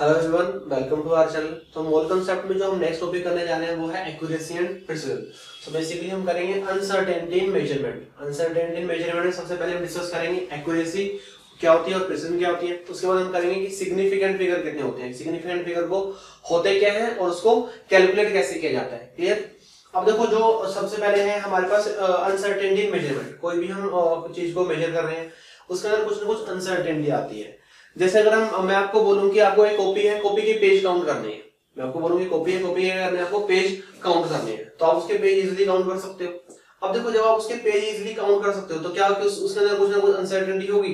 Hello everyone, welcome to our channel. तो mole concept में जो हम नेक्स्ट टॉपिक करने जा रहे हैं वो है accuracy and precision. So basically हम करेंगे अनसर्टेनिटी इन मेजरमेंट। अनसर्टेनिटी इन मेजरमेंट में सबसे पहले हम डिस्कस करेंगे एक्यूरेसी क्या होती है और प्रिसिजन क्या होती है। उसके बाद हम करेंगे कि सिग्निफिकेंट फिगर कितने होते हैं, सिग्निफिकेंट फिगर को होते क्या है और उसको कैलकुलेट कैसे किया जाता है। क्लियर। अब देखो, जो सबसे पहले है हमारे पास अनसर्टेनिटी इन मेजरमेंट। कोई भी हम चीज को मेजर कर रहे हैं उसके अंदर कुछ ना कुछ अनसर्टेनिटी आती है। जैसे अगर मैं आपको बोलूं कि आपको एक कॉपी है, कॉपी के पेज काउंट करने हैं। मैं आपको बोलूं कि कॉपी है, कॉपी है, आपको पेज काउंट करने हैं, तो आप उसके पेज इजीली काउंट कर सकते हो। अब देखो, जब आप उसके पेज इजीली काउंट कर सकते हो तो क्या उसके अंदर कुछ ना कुछ अनसर्टेनिटी होगी?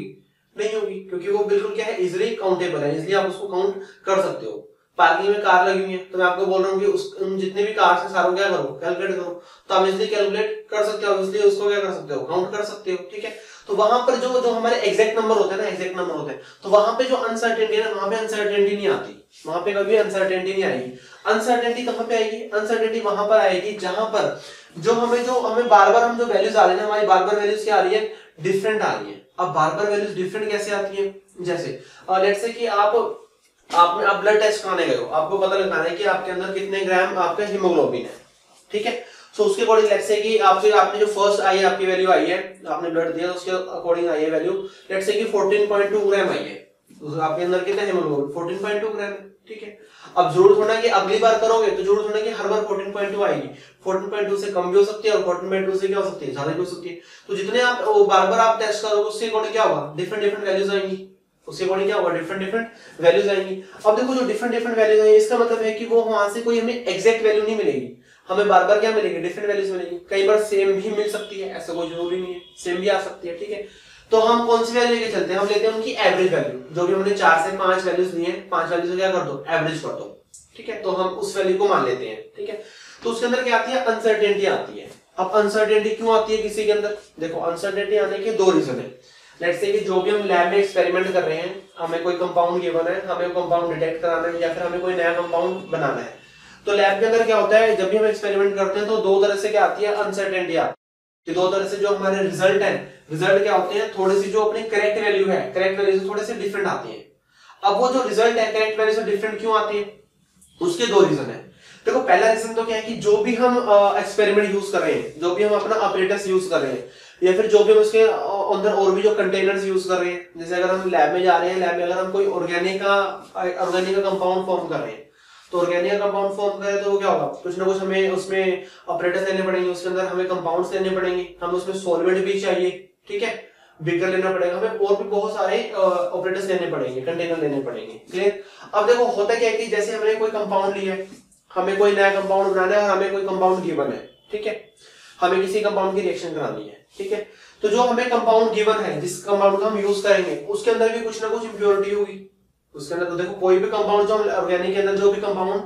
नहीं होगी, क्योंकि वो बिल्कुल क्या है, इजीली काउंटेबल है, इसलिए आप उसको काउंट कर सकते हो। पार्किंग में कार लगी हुई है तो मैं आपको बोल रहा हूँ कि उन जितने भी कार है सारों क्या करो, कैलकुलेट करो, तो आप इजीली कैलकुलेट कर सकते हो, इसलिए उसको क्या कर सकते हो, काउंट कर सकते हो। ठीक है। तो वहां पर जो जो हमारे एग्जैक्ट नंबर होते हैं ना, एग्जैक्ट नंबर होते हैं, तो वहां पे जो अनसर्टेनिटी है ना, वहां पे अनसर्टेनिटी नहीं आती, वहां पे कभी अनसर्टेनिटी नहीं आएगी। अनसर्टेनिटी कहां पे आएगी? अनसर्टेनिटी वहां पर आएगी जहां पर जो हमें बार बार हम जो वैल्यूज आ रही है, हमारी बार बार वैल्यूज क्या आ रही है, डिफरेंट आ रही है। अब बार बार वैल्यूज डिफरेंट कैसे आती है? जैसे लेट्स से कि आप ब्लड टेस्ट कराने गए हो, आपको पता लगाना है कि आपके अंदर कितने ग्राम आपका हीमोग्लोबिन है। ठीक है। सो उसके अकॉर्डिंग लेट्स से कि आपने जो फर्स्ट आई है, आपकी वैल्यू आई है, आपने ब्लड दिया तो उसके अकॉर्डिंग आई है वैल्यू, लेट्स से कि 14.2 ग्राम आई है। तो आपके अंदर कितना हीमोग्लोबिन? 14.2 ग्राम है। ठीक है। अब जरूरत होना कि अगली बार करोगे तो जरूरत होना कि हर बार 14.2 आएगी। 14.2 से कम भी हो सकती है और 14.2 से क्या हो सकती है, ज्यादा भी हो सकती है। तो जितने आप बार बार आप टेस्ट करोगे उससे अकॉर्डिंग क्या होगा, डिफरेंट डिफरेंट वैल्यूज आएंगी। उसके अकॉर्डिंग क्या होगा, डिफरेंट डिफरेंट वैल्यूज आएंगी। अब देखो, जो डिफरेंट डिफरेंट वैल्यूज आएंगी इसका मतलब है कि वो वहां से कोई हमें एग्जैक्ट वैल्यू नहीं मिलेगी, हमें बार बार क्या मिलेगी, डिफरेंट वैल्यूज मिलेगी। कई बार सेम भी मिल सकती है, ऐसा कोई जरूरी नहीं है, सेम भी आ सकती है। ठीक है। तो हम कौन सी वैल्यू लेके चलते हैं? हम लेते हैं उनकी एवरेज वैल्यू। जो भी हमने 4 से 5 वैल्यूज ली हैं, 5 वैल्यू से क्या कर दो, एवरेज कर दो। ठीक है। तो हम उस वैल्यू को मान लेते हैं। ठीक है। तो उसके अंदर क्या आती है, अनसर्टेनिटी आती है। अब अनसर्टेनिटी क्यों आती है किसी के अंदर? देखो, अनसर्टेनिटी आने के दो रीजन है। लेट्स से कि जो भी हम लैब में एक्सपेरिमेंट कर रहे हैं, हमें कोई कंपाउंड गिवन है, हमें कंपाउंड डिटेक्ट कराना है या फिर हमें कोई नया कंपाउंड बनाना है। तो लैब के अंदर क्या होता है, जब भी हम एक्सपेरिमेंट करते हैं तो दो तरह से क्या आती है, अनसर्टेनिटी आती है। दो तरह से जो हमारे रिजल्ट है, रिजल्ट क्या होते हैं, थोड़ी सी जो अपनी करेक्ट वैल्यू है, करेक्ट वैल्यू से थोड़े से डिफरेंट आती है। अब वो जो रिजल्ट है करेक्ट वैल्यू से डिफरेंट क्यों आती है, उसके दो रीजन है। देखो, पहला रीजन तो क्या है कि जो भी हम एक्सपेरिमेंट यूज कर रहे हैं, जो भी हम अपना ऑपरेटर्स यूज कर रहे हैं, या फिर जो भी हम उसके अंदर और भी जो कंटेनर्स यूज कर रहे हैं, जैसे अगर हम लैब में जा रहे हैं, लैब में अगर हम कोई ऑर्गेनिक का कंपाउंड फॉर्म कर रहे हैं, तो ऑर्गेनिक का कंपाउंड फॉर्म करें तो क्या होगा, कुछ ना कुछ हमें उसमें ऑपरेटर्स लेने पड़ेंगे, उसके अंदर हमें कंपाउंड्स लेने पड़ेंगे, हमें उसमें सॉल्वेंट भी चाहिए। ठीक है। बीकर लेना पड़ेगा हमें, और भी बहुत सारे ऑपरेटर्स लेने पड़ेंगे, कंटेनर लेने पड़ेंगे। क्लियर। अब देखो, होता क्या है कि जैसे हमने कोई कंपाउंड लिया है, हमें कोई नया कंपाउंड बनाना है और हमें कोई कंपाउंड गिवन है। ठीक है। हमें किसी कंपाउंड की रिएक्शन करानी है। ठीक है। तो जो हमें कंपाउंड गिवन है, जिस कंपाउंड का हम यूज करेंगे, उसके अंदर भी कुछ ना कुछ इंप्योरिटी होगी उसके अंदर। तो देखो, कोई भी कंपाउंड जो हम ऑर्गेनिक के अंदर जो भी कंपाउंड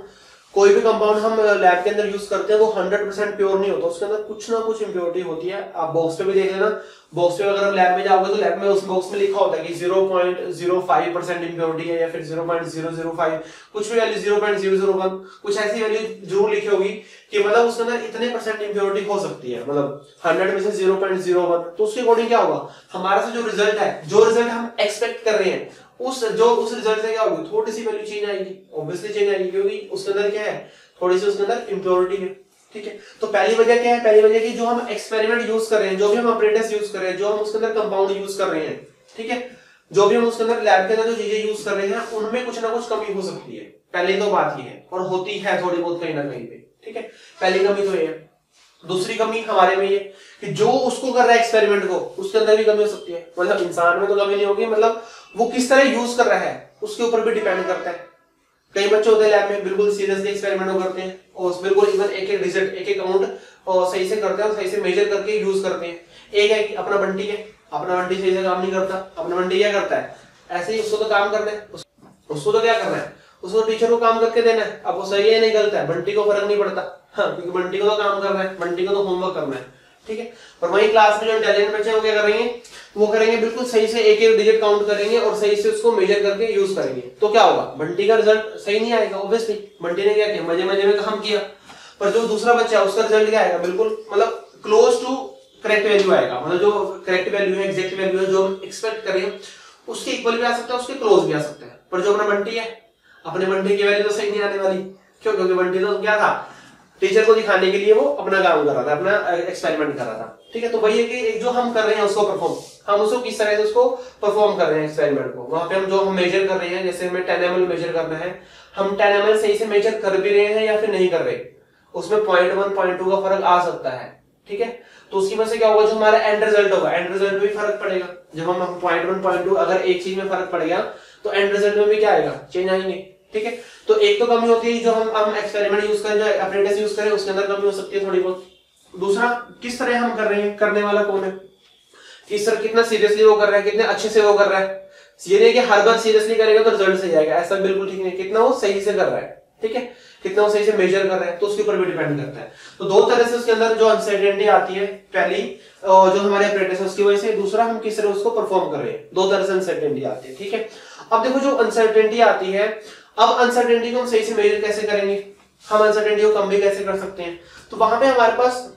कोई भी कंपाउंड हम लैब के अंदर यूज करते हैं वो 100% प्योर नहीं होता, उसके अंदर कुछ ना कुछ इंप्योरिटी होती है। आप बॉक्स पे भी देख लेना, बॉक्स पे अगर आप लैब में जाओगे तो लैब में उस बॉक्स में लिखा होता है कि 0.05% इंप्योरिटी है या फिर 0.005, कुछ भी वैल्यू 0.001, कुछ ऐसी वैल्यू जरूर लिखी होगी कि मतलब उसके अंदर इतने परसेंट इंप्योरिटी हो सकती है, मतलब 100 में से 0.01। तो उसके अकॉर्डिंग क्या होगा, हमारा से जो रिजल्ट है, जो रिजल्ट हम एक्सपेक्ट कर रहे हैं, उस रिजल्ट से क्या होगी, थोड़ी सी वैल्यू चेंज आएगी, ऑब्वियसली चेंज आएगी, क्योंकि उसके अंदर क्या है, थोड़ी सी उसके अंदर इंप्योरिटी है। ठीक है। तो पहली वजह क्या है, पहली वजह कि जो हम एक्सपेरिमेंट यूज कर रहे हैं, जो भी हम ऑपरेटर्स यूज कर रहे हैं, जो हम उसके अंदर कंपाउंड यूज कर रहे हैं, ठीक है, जो भी हम उसके अंदर लैब के अंदर जो चीजें यूज कर रहे हैं, उनमें कुछ ना कुछ कमी हो सकती है। पहली तो बात ये है, और होती है थोड़ी बहुत कहीं ना कहीं पे। ठीक है। पहली कमी तो ये है। दूसरी कमी हमारे में ये कि जो उसको कर रहा है एक्सपेरिमेंट को, उसके अंदर भी कमी हो सकती है। मतलब इंसान में तो कमी नहीं होगी, मतलब वो किस तरह यूज कर रहा है उसके ऊपर भी डिपेंड करता है। कई बच्चे होते हैं लैब में बिल्कुल सीरियसली एक्सपेरिमेंट करते हैं और बिल्कुल इवन एक एक रिजल्ट, एक एक अमाउंट और सही से करते हैं और सही से मेजर करके यूज करते हैं। एक है कि अपना बंटी है, अपना बंटी सही से काम नहीं करता। अपना बंटी क्या करता है, ऐसे ही उसको तो काम करना है, उसको तो क्या करना है, उसको टीचर को काम करके देना है। अब वो सही है नहीं गलत है, बंटी को फर्क नहीं पड़ता। हाँ, क्योंकि बंटी को तो काम करना है, बंटी को तो होमवर्क करना है। ठीक है। और वही क्लास में जो इंटेलिजेंट बच्चे वो क्या करेंगे, वो करेंगे बिल्कुल सही से एक एक डिजिट काउंट करेंगे और सही से उसको मेजर करके यूज करेंगे। तो क्या होगा, बंटी का रिजल्ट सही नहीं आएगा, ऑब्वियसली। बंटी ने क्या किया, मजे मजे में काम किया। पर जो दूसरा बच्चा है उसका रिजल्ट क्या आएगा, बिल्कुल मतलब क्लोज टू करेक्ट वैल्यू आएगा। मतलब जो करेक्ट वैल्यू है, एग्जैक्ट वैल्यू है, जो हम एक्सपेक्ट करें उसके इक्वल भी आ सकता है, उसके क्लोज भी आ सकता है। पर जो अपना बंटी है अपने बंटी की वैल्यू तो सही नहीं आने वाली। क्यों? क्योंकि बंटी तो क्या था, टीचर को दिखाने के लिए वो अपना काम कर रहा था, अपना एक्सपेरिमेंट कर रहा था। ठीक है, तो वही है कि एक जो हम कर रहे हैं उसको परफॉर्म, हम उसको किस तरह से उसको परफॉर्म कर रहे हैं एक्सपेरिमेंट को। वहां पे हम जो हम मेजर कर रहे हैं, जैसे हमें 10 ml मेजर करना है, हम 10 ml सही से मेजर कर भी रहे हैं या फिर नहीं कर रहे, उसमें 0.1 0.2 का फर्क आ सकता है। ठीक है, तो उसकी वजह से क्या होगा, जो हमारा एंड रिजल्ट होगा, एंड रिजल्ट में भी फर्क पड़ेगा। जब हम 0.1 0.2 अगर एक चीज में फर्क पड़ गया तो एंड रिजल्ट में भी क्या आएगा, चेंज आएंगे। ठीक है, तो एक तो कमी होती है जो हम एक्सपेरिमेंट यूज करें, जो एप्रेंटिस यूज करें, उसके अंदर कमी हो सकती है थोड़ी बहुत। दूसरा, किस तरह हम कर रहे हैं, करने वाला कौन है, किस तरह, कितना सीरियसली वो कर रहा है, कितने अच्छे से वो कर रहा है। ये नहीं कि हर बार सीरियसली करेगा तो रिजल्ट सही आएगा, ऐसा बिल्कुल ठीक नहीं। कितना वो सही से कर रहा है, ठीक है, कितना वो सही से मेजर कर रहा है, तो उसके ऊपर भी डिपेंड करता है। तो दो तरह से उसके अंदर जो अनसर्टेनिटी आती है, पहली जो हमारे अप्रेंटिस उसकी वजह से, दूसरा हम किस तरह उसको परफॉर्म कर रहे हैं, दो तरह से अनसर्टेनिटी आती है। ठीक है, अब देखो जो अनसर्टेनिटी आती है, अब अनसर्टेनिटी को हम सही से मेजर कैसे करेंगे, हम अनसर्टेनिटी को कम भी कैसे कर सकते हैं। तो वहां पे हमारे पास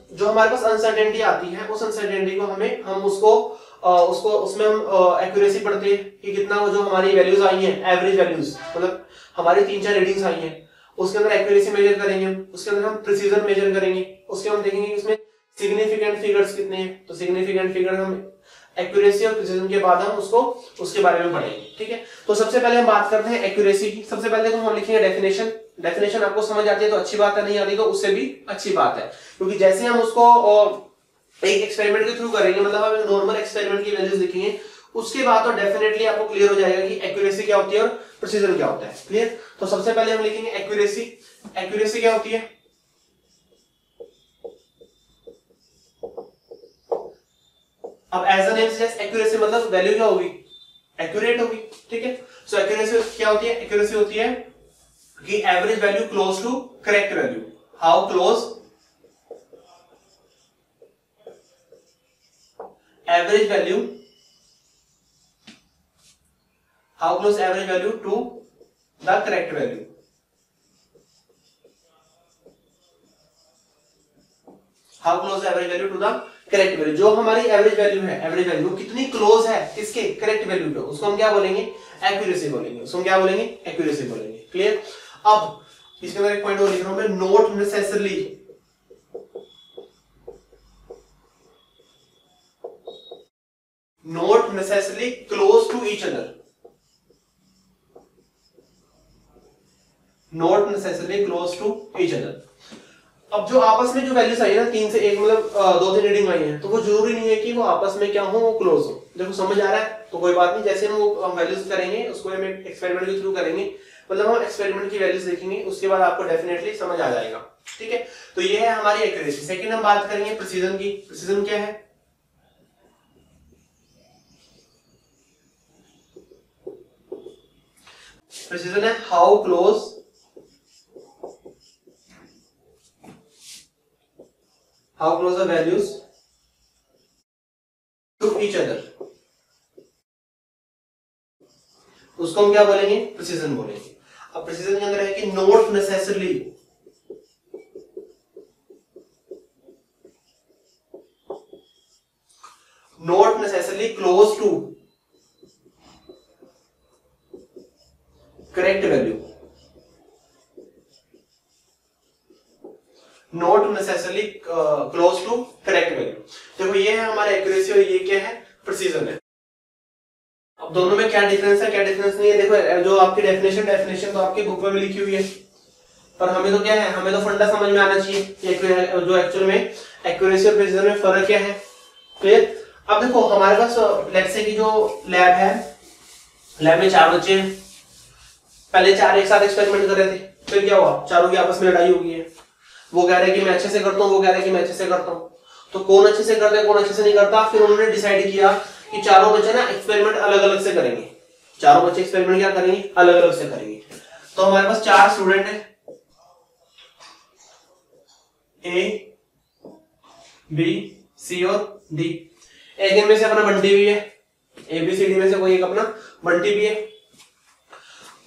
अनसर्टेनिटी आती है, उस अनसर्टेनिटी को हम उसमें हम एक्यूरेसी पढ़ते हैं कि कितना वो जो हमारी वैल्यूज आई हैं, एवरेज वैल्यूज, मतलब हमारी 3-4 रीडिंग्स आई हैं, उसके अंदर एक्यूरेसी मेजर करेंगे, उसके अंदर हम प्रिसीजन मेजर करेंगे, उसके हम देखेंगे कि उसमें सिग्निफिकेंट फिगर्स कितने हैं। तो सिग्निफिकेंट फिगर हम एक्यूरेसी और प्रिसीजन के बाद हम उसके बारे में पढ़ेंगे। ठीक है, तो सबसे पहले हम बात करते हैं एक्यूरेसी की। सबसे पहले तो हम लिखेंगे डेफिनेशन। डेफिनेशन आपको समझ आती है तो अच्छी बात है, नहीं आती तो उससे भी अच्छी बात है, क्योंकि जैसे हम उसको एक एक्सपेरिमेंट के थ्रू करेंगे, मतलब हम नॉर्मल एक्सपेरिमेंट की वैल्यूज लिखेंगे, उसके बाद तो डेफिनेटली आपको क्लियर हो जाएगा कि एक्यूरेसी क्या होती है और प्रिसीजन क्या होता है। क्लियर? तो सबसे पहले हम लिखेंगे एक्यूरेसी। एक्यूरेसी क्या होती है, अब as an name suggest, accuracy मतलब वैल्यू क्या होगी, एक्यूरेट होगी। ठीक है, सो एक्यूरेसी क्या होती है, एक्यूरेसी होती है कि average value close to correct value. How close average value, how close average value to the correct value. How close average value to the correct value, जो हमारी एवरेज वैल्यू है, एवरेज वैल्यू कितनी close है किसके, correct value पे, उसको हम क्या बोलेंगे, एक्यूरेसी बोलेंगे। उसको हम क्या बोलेंगे, एक्यूरेसी बोलेंगे। क्लियर? अब इसके अंदर एक पॉइंट और लिख रहा हूं मैं, not necessarily, not necessarily close to each other, not necessarily close to each other. अब जो आपस में जो वैल्यूज आई है ना, 3 से 1, मतलब 2-3 रीडिंग आई है, तो वो जरूरी नहीं है कि वो आपस में क्या हो, वो क्लोज हो। देखो समझ आ रहा है तो कोई बात नहीं, जैसे हम वैल्यूज करेंगे उसको हम एक्सपेरिमेंट के थ्रू करेंगे, मतलब हम एक्सपेरिमेंट की वैल्यूज देखेंगे, उसके बाद आपको डेफिनेटली समझ आ जाएगा। ठीक है, तो ये है हमारी एक्यूरेसी। सेकंड हम बात करेंगे प्रिसीजन की। प्रिसीजन क्या है, प्रिसीजन है how close the values to each other, उसको हम क्या बोलेंगे, प्रिसीजन बोलेंगे। अब प्रिसीजन के अंदर है कि not necessarily, not necessarily close to correct value, not necessarily close to correct value. देखो ये है हमारा एक्यूरेसी और ये क्या है, प्रिसीजन है। अब दोनों में क्या डिफरेंस है, क्या डिफरेंस नहीं है, देखो जो आपकी डेफिनेशन तो आपकी बुक में भी लिखी हुई है, पर हमें तो क्या है, हमें तो फंडा समझ में आना चाहिए जो एक्चुअल में एक्यूरेसी और प्रिसीजन में फर्क क्या है। क्लियर? अब देखो हमारे पास लेट्स से की जो लैब है, लैब में 4 बच्चे हैं, पहले 4 एक साथ एक्सपेरिमेंट कर रहे थे, फिर क्या हुआ, चारों की आपस में लड़ाई हो गई है। वो कह रहे हैं कि मैं अच्छे से करता हूँ, वो कह रहे हैं कि मैं अच्छे से करता हूँ, तो कौन अच्छे से करता है कौन अच्छे से नहीं करता। फिर उन्होंने डिसाइड किया कि चारों बच्चे ना एक्सपेरिमेंट अलग अलग से करेंगे, चारों बच्चे एक्सपेरिमेंट क्या करेंगे, अलग अलग से करेंगे। तो हमारे पास 4 स्टूडेंट हैं, ए, बी, सी और डी। एक इनमें से अपना बंटी भी है, ABCD में से कोई एक अपना बंटी भी है।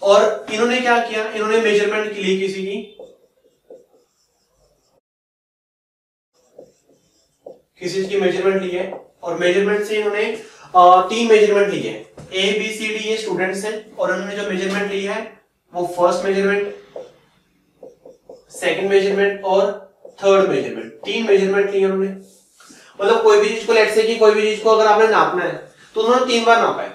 और इन्होंने क्या किया, इन्होंने मेजरमेंट की ली किसी की, किसी चीज की मेजरमेंट ली है, और मेजरमेंट से इन्होंने 3 मेजरमेंट ली है। ABCD ये स्टूडेंट्स हैं, और उन्होंने जो मेजरमेंट ली है वो फर्स्ट मेजरमेंट, सेकंड मेजरमेंट और थर्ड मेजरमेंट, 3 मेजरमेंट लिए उन्होंने। मतलब कोई भी चीज को, लेट्स से कि कोई भी चीज को अगर आपने नापना है तो उन्होंने 3 बार नापा है,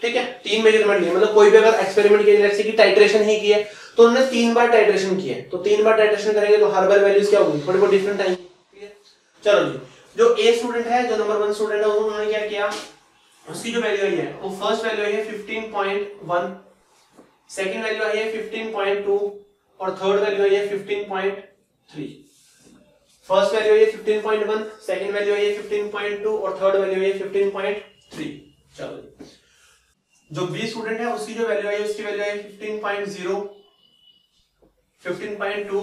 ठीक है, 3 मेजरमेंट लिए। मतलब कोई भी अगर एक्सपेरिमेंट किया, लेट्स से कि टाइट्रेशन ही किया तो उन्होंने 3 बार टाइट्रेशन किया है, तो 3 बार टाइट्रेशन करेंगे तो हर बार वैल्यूज क्या होंगी, थोड़ी बहुत डिफरेंट आएंगी, ठीक है। चलो जी, जो ए स्टूडेंट है, जो नंबर 1 स्टूडेंट है, उन्होंने क्या किया, उसकी जो वैल्यू आई है वो फर्स्ट वैल्यू आई है 15.1, सेकंड वैल्यू आई है 15.2 और थर्ड वैल्यू आई है 15.3। फर्स्ट वैल्यू आई है 15.1, सेकंड वैल्यू आई है 15.2 और थर्ड वैल्यू आई है 15.3। चलो, जो बी स्टूडेंट है उसकी जो वैल्यू आई है, उसकी वैल्यू आई है 15.0, 15.2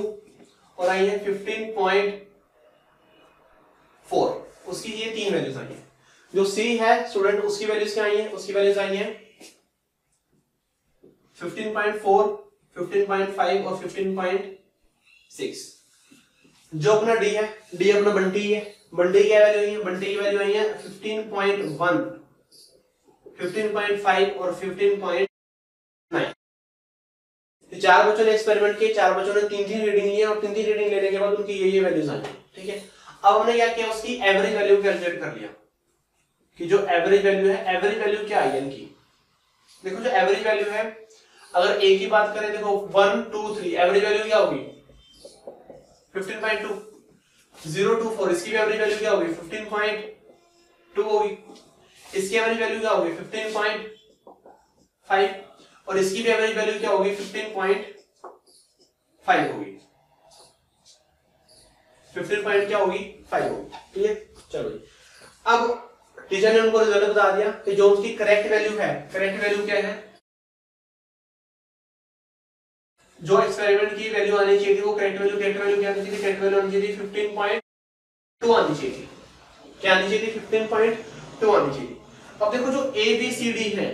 और आई है 15.4। उसकी ये 3 वैल्यूज आई है। जो सी है स्टूडेंट, उसकी वैल्यूज क्या आई है, उसकी वैल्यूज आई है 15.4, 15.5 और 15.6। जो अपना डी है, डी अपना बंटी है, बंटी की वैल्यू आई है, बंटी की वैल्यू आई है 15.1, 15.5 और 15.9। ये 4 बच्चों ने एक्सपेरिमेंट किए, 4 बच्चों ने 3 रीडिंग लिए और 3 रीडिंग लेने के बाद उनकी ये वैल्यूज आई, ठीक है। अब हमने क्या किया, उसकी एवरेज वैल्यू कैलकुलेट कर लिया कि जो एवरेज वैल्यू है, एवरेज वैल्यू क्या आई है इनकी। देखो जो एवरेज वैल्यू है, अगर ए की बात करें, देखो 1 2 3, एवरेज वैल्यू क्या होगी 15.2, 0 2 4, इसकी भी एवरेज वैल्यू क्या होगी 15.2 होगी, इसकी एवरेज वैल्यू क्या होगी 15.5 और इसकी भी एवरेज वैल्यू क्या होगी 15.5 होगी, 15 क्या होगी 5 होगी, ठीक है। चलो जी, अब टीचर ने उनको रिजल्ट बता दिया कि जो उसकी करेक्ट वैल्यू है, करेक्ट वैल्यू क्या है, जो एक्सपेरिमेंट की वैल्यू आनी चाहिए थी वो करेक्ट वैल्यू क्या आनी चाहिए थी, करेक्ट वैल्यू आनी चाहिए थी 15.2 आनी चाहिए थी। क्या आनी चाहिए थी 15.2 आनी चाहिए थी। अब देखो जो ए बी सी डी है,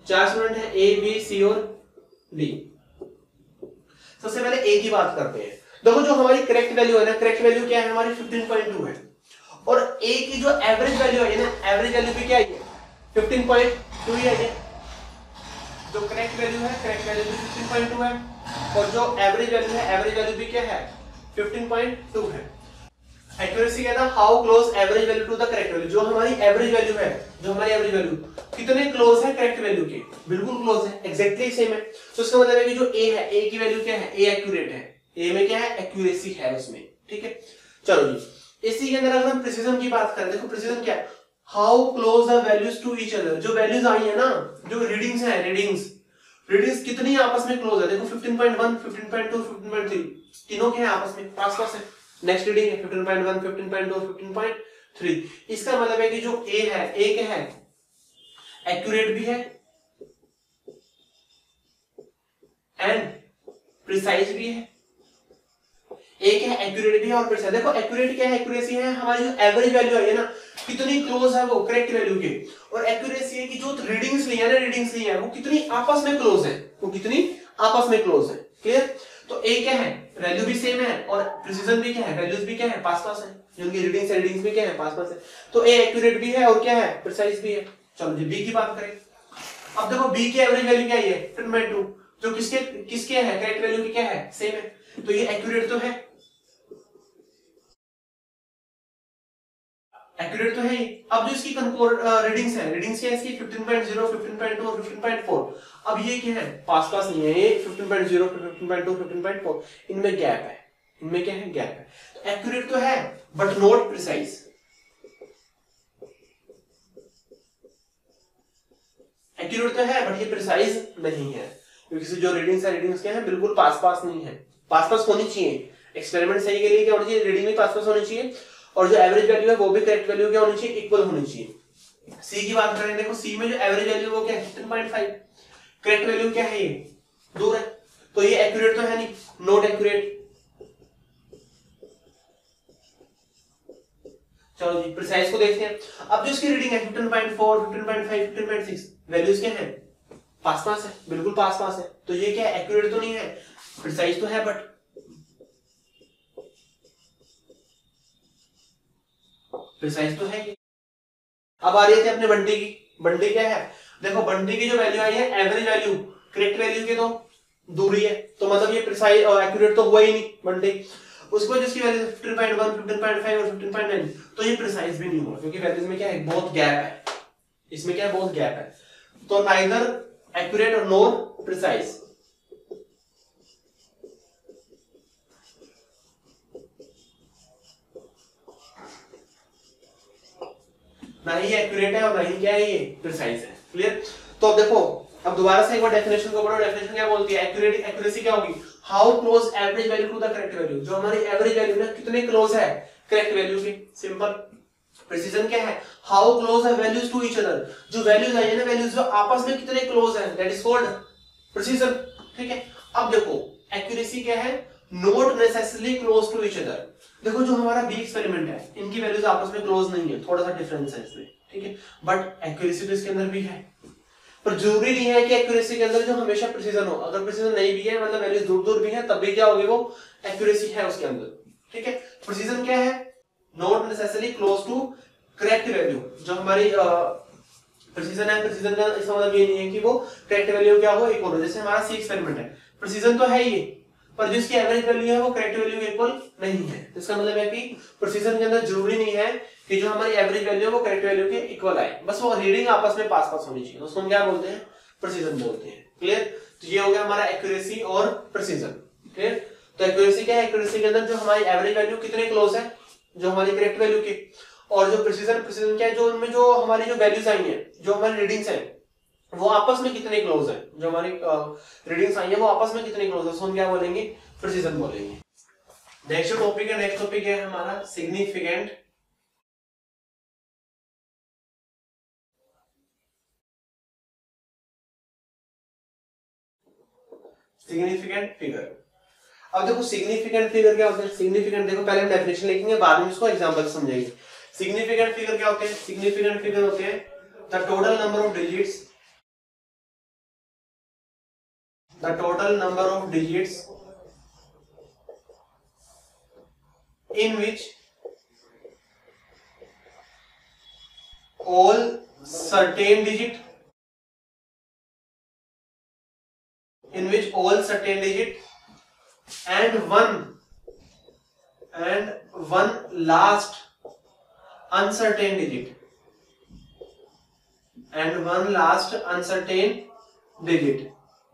4 स्टूडेंट है, ए बी सी और डी। सबसे पहले ए की बात करते हैं। देखो जो हमारी करेक्ट वैल्यू है ना, करेक्ट वैल्यू क्या है हमारी 15.2 है और ए की जो एवरेज वैल्यू है ना, एवरेज वैल्यू भी क्या है 15.2 ही है। जो करेक्ट वैल्यू है, करेक्ट वैल्यू भी 15.2 है और जो एवरेज वैल्यू है, एवरेज वैल्यू भी क्या है 15.2 है। एक्यूरेसी क्या था, how close average value to the correct value. जो हमारी एवरेज वैल्यू है, जो हमारी एवरेज वैल्यू कितने क्लोज है करेक्ट वैल्यू के, बिल्कुल क्लोज है, एग्जैक्टली सेम है। तो इसका मतलब है कि जो ए है, ए की वैल्यू क्या है, ए एक्यूरेट है, ए में क्या है एक्यूरेसी है उसमें, ठीक है। चलो जी, इसी के अंदर अगर हम प्रिसिजन की बात करें, देखो प्रिसिजन क्या है, how close the values to each other. जो वैल्यूज आई है ना, जो रीडिंग्स है, रीडिंग्स कितनी आपस में क्लोज है, देखो 15.1, 15.2, 15.3 तीनों के हैं आपस में, पास है। नेक्स्ट रीडिंग है 15.1, 15.2, 15.3। इसका मतलब है कि जो ए है, ए क्या है एक्यूरेट भी है एंड प्रिसाइज भी है। एक है एक्यूरेट भी है और प्रिसाइज। देखो एक्यूरेट क्या है, एक्यूरेसी है हमारी जो एवरेज वैल्यू है ना, कितनी क्लोज है वो करेक्ट वैल्यू के, और एक्यूरेसी है कि जो रीडिंग्स ली है ना, रीडिंग्स ली है वो कितनी आपस में क्लोज है, वो कितनी आपस में क्लोज है। क्लियर। तो ए क्या है, वैल्यू भी सेम है और प्रिसीजन भी क्या है, वैल्यूज भी क्या है पास है, जिनकी रीडिंग्स है, रीडिंग्स भी क्या है पास है। तो ए एक्यूरेट भी है और क्या है प्रिसाइज भी है। चलो जी बी की बात करें। अब देखो बी की एवरेज वैल्यू क्या है 15.2, जो किसके है करेक्ट वैल्यू की क्या है सेम है, तो ये एक्यूरेट तो है, एक्यूरेट तो है ही। अब जो इसकी रीडिंग्स है, रीडिंग्स क्या है इसकी 15.0, 15.2 और 15.4। अब ये क्या है पास नहीं है, ये 15.0, 15.2, 15.4 इनमें गैप है, इनमें क्या है गैप है। तो एक्यूरेट तो है बट नॉट प्रिसाइज, एक्यूरेट तो है बट ये प्रिसाइज नहीं है, क्योंकि जो रीडिंग्स है, रीडिंग्स क्या है बिल्कुल पास नहीं है। पास होनी चाहिए, एक्सपेरिमेंट सही के लिए क्या होनी चाहिए, रीडिंग भी पास होनी चाहिए और जो एवरेज वैल्यू है वो भी करेक्ट वैल्यू क्या होनी चाहिए, इक्वल होनी चाहिए। सी की बात करें, देखो सी में जो एवरेज वैल्यू वो क्या है 15.5, करेक्ट वैल्यू क्या है ये दूर है, तो ये एक्यूरेट तो है नहीं, नॉट एक्यूरेट। चलो जी प्रिसाइज को देखते हैं। अब जो इसकी रीडिंग है 15.4, 15.5, 15.6 वैल्यूज क्या है पास है, बिल्कुल पास है। तो ये क्या है एक्यूरेट तो नहीं है, प्रिसाइज तो है बट प्रिसाइज तो है। अब आ रही थी अपने बंटी की। बंटी क्या है, देखो बंटी की जो वैल्यू आई है एवरेज वैल्यू करेक्ट वैल्यू के दो दूरी है, तो मतलब ये प्रिसाइज और एक्यूरेट तो हुआ ही नहीं बनते। उसके बाद जिसकी वैल्यू 15.1, 15.5 और 15.9, तो ये प्रिसाइज भी नहीं हुआ, क्योंकि वैल्यूज में क्या है, बहुत गैप है, इसमें क्या है, बहुत गैप है। तो नाइदर एक्यूरेट और नोर प्रिसाइज। ना ही एक्यूरेट है और ना ही क्या है, ये प्रिसाइज है। क्लियर? तो अब देखो, अब दोबारा से एक बार डेफिनेशन को पढ़ो। डेफिनेशन क्या बोलती है? एक्यूरेसी क्या होगी? How close average value to the correct value, जो हमारी एवरेज वैल्यू ना कितने क्लोज है करेक्ट वैल्यू के। सिंपल। प्रिसीजन क्या है? हाउ क्लोज है वैल्यूज टू ईच अदर, जो वैल्यूज आई है ना, वैल्यूज जो आपस में कितने क्लोज है, दैट इज कॉल्ड प्रिसीजन। ठीक है? अब देखो एक्यूरेसी क्या है? Not necessarily close to each other. देखो जो हमारा बी एक्सपेरिमेंट है, इनकी वैल्यूज आपस में क्लोज नहीं है, थोड़ा सा डिफरेंस है इसमें। ठीक है? बट एक्यूरेसी तो इसके अंदर भी है, पर जरूरी नहीं है कि एक्यूरेसी के अंदर जो हमेशा प्रिसीजन हो। अगर प्रिसीजन नहीं भी है, मतलब वैल्यूज दूर दूर भी है, तब भी क्या होगी, वो एक्यूरेसी है उसके अंदर। ठीक है? प्रिसीजन क्या है? Not necessarily close to correct value. जो हमारी प्रिसीजन है, प्रिसीजन का इसका मतलब ये नहीं है कि वो करेक्ट वैल्यू क्या हो, इक्वल हो। जैसे हमारा सी एक्सपेरिमेंट है, प्रिसीजन तो है ये, पर जिसकी एवरेज वैल्यू है वो करेक्ट वैल्यू के इक्वल नहीं है। इसका मतलब है कि प्रिसीजन के अंदर जरूरी नहीं है कि जो हमारी एवरेज वैल्यू है वो करेक्ट वैल्यू के इक्वल आए, बस वो रीडिंग आपस में पास होनी चाहिए, उसको हम क्या बोलते हैं? प्रिसीजन बोलते हैं। क्लियर? तो ये हो गया हमारा एक्यूरेसी और प्रिसीजन। क्लियर? तो एक्यूरेसी क्या है? एक्यूरेसी के अंदर जो हमारी एवरेज वैल्यू कितने क्लोज है, जो हमारी करेक्ट वैल्यू के। और जो प्रिसीजन, प्रिसीजन क्या है? जो उनमें जो हमारी जो वैल्यूज आई है, जो हमारी रीडिंग्स है, वो आपस में कितने क्लोज है, जो हमारी रीडिंग्स आई है वो आपस में कितने क्लोज है, उसको हम क्या बोलेंगे? प्रिसीजन बोलेंगे। नेक्स्ट टॉपिक है, नेक्स्ट टॉपिक है हमारा सिग्निफिकेंट फिगर। अब देखो सिग्निफिकेंट फिगर क्या होता है? सिग्निफिकेंट देखो, पहले हम डेफिनेशन लिखेंगे, बाद में इसको एग्जांपल समझेंगे। सिग्निफिकेंट फिगर क्या होते हैं? सिग्निफिकेंट फिगर होते हैं the total number of digits, the total number of digits in which all certain digit and one last uncertain digit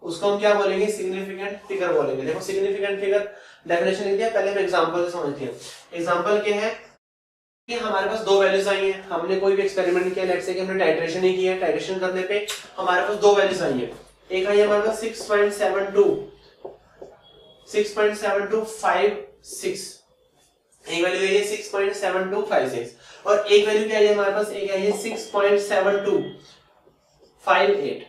उसको हम क्या बोलेंगे? सिग्निफिकेंट फिगर बोलेंगे। देखो सिग्निफिकेंट फिगर डेफिनेशन लिख दिया, पहले हम एग्जांपल से समझते हैं। एग्जांपल क्या है कि हमारे पास दो वैल्यूज आई हैं, हमने कोई भी एक्सपेरिमेंट किया, लेट्स से कि हमने टाइट्रेशन ही किया है, टाइट्रेशन करने पे हमारे पास दो वैल्यूज आई हैं। एक आई हमारे पास 6.7256, एक वैल्यू है 6.7256, और एक वैल्यू क्या है हमारे पास? एक है 6.7258।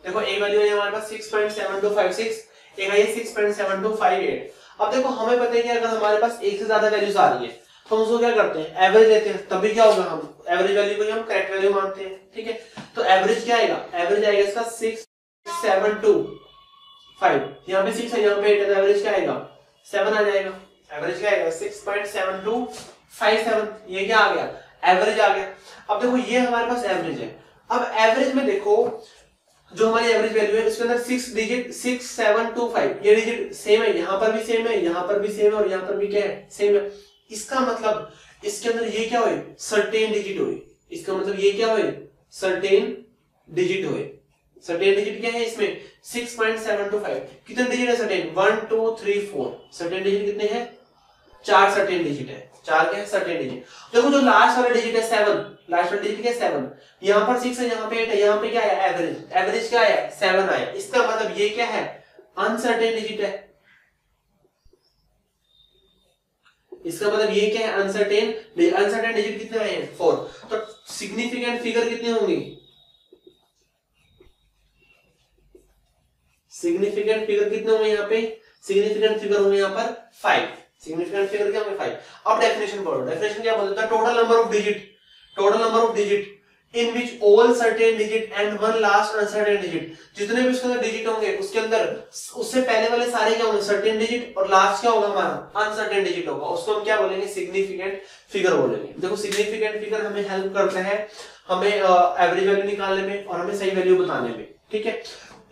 देखो एक वैल्यू है हमारे पास 6.7256, एक है 6.7258। अब देखो हमें पता है कि अगर हमारे पास एक से ज्यादा वैल्यूज आ रही है तो हम उसको क्या करते हैं? एवरेज लेते हैं, तभी क्या होगा? हम एवरेज वैल्यू को हम करेक्ट वैल्यू मानते हैं। ठीक है? तो एवरेज क्या आएगा? एवरेज आएगा इसका 6.725, यहाँ पे 6 है, यहाँ पे 8 है, तो एवरेज क्या आएगा? 7 आ जाएगा। एवरेज क्या आएगा? 6.7257। ये क्या आ गया? एवरेज आ गया। अब देखो ये हमारे पास एवरेज है। अब एवरेज में देखो जो हमारी एवरेज वैल्यू है उसके अंदर 6 डिजिट 6725, ये डिजिट सेम है, यहां पर भी सेम है, यहां पर भी सेम है, और यहां पर भी क्या है? सेम है। इसका मतलब इसके अंदर ये क्या हुए? सर्टेन डिजिट हुए। इसका मतलब ये क्या हुए? सर्टेन डिजिट हुए। सर्टेन डिजिट क्या है इसमें? 6.725। कितने डिजिट है सर्टेन? 1 2 3 4। सर्टेन डिजिट कितने हैं? 4 सर्टेन डिजिट है। 4 क्या है? Certain digit. देखो जो लास्ट वाला डिजिट है 7, लास्ट वाला डिजिट क्या है? 7। यहाँ पर 6 है, यहाँ पे 8 है, यहाँ पे क्या है? एवरेज। एवरेज क्या आया? 7 आया। इसका मतलब ये क्या है? अनसर्टेन डिजिट है। इसका मतलब ये क्या है? अनसर्टेन। अनसर्टेन डिजिट कितने आए हैं? 4। तो सिग्निफिकेंट फिगर कितने होंगे? सिग्निफिकेंट फिगर कितने होंगे यहाँ पे? सिग्निफिकेंट फिगर होंगे यहाँ पर 5। सिग्निफिकेंट फिगर क्या होंगे? 5। अब डेफिनेशन पढ़ो। डेफिनेशन क्या बोलता है? Total number of digit in which all certain digit and one last uncertain digit, जितने भी उसके अंदर डिजिट होंगे उसके अंदर उससे पहले वाले सारे क्या होंगे? सर्टेन डिजिट, और लास्ट क्या होगा हमारा? अनसर्टेन डिजिट होगा। उसको हम क्या बोलेंगे? सिग्निफिकेंट फिगर बोलेंगे। देखो सिग्निफिकेंट फिगर हमें हेल्प करता है हमें एवरेज वैल्यू निकालने में और हमें सही वैल्यू बताने में। ठीक है?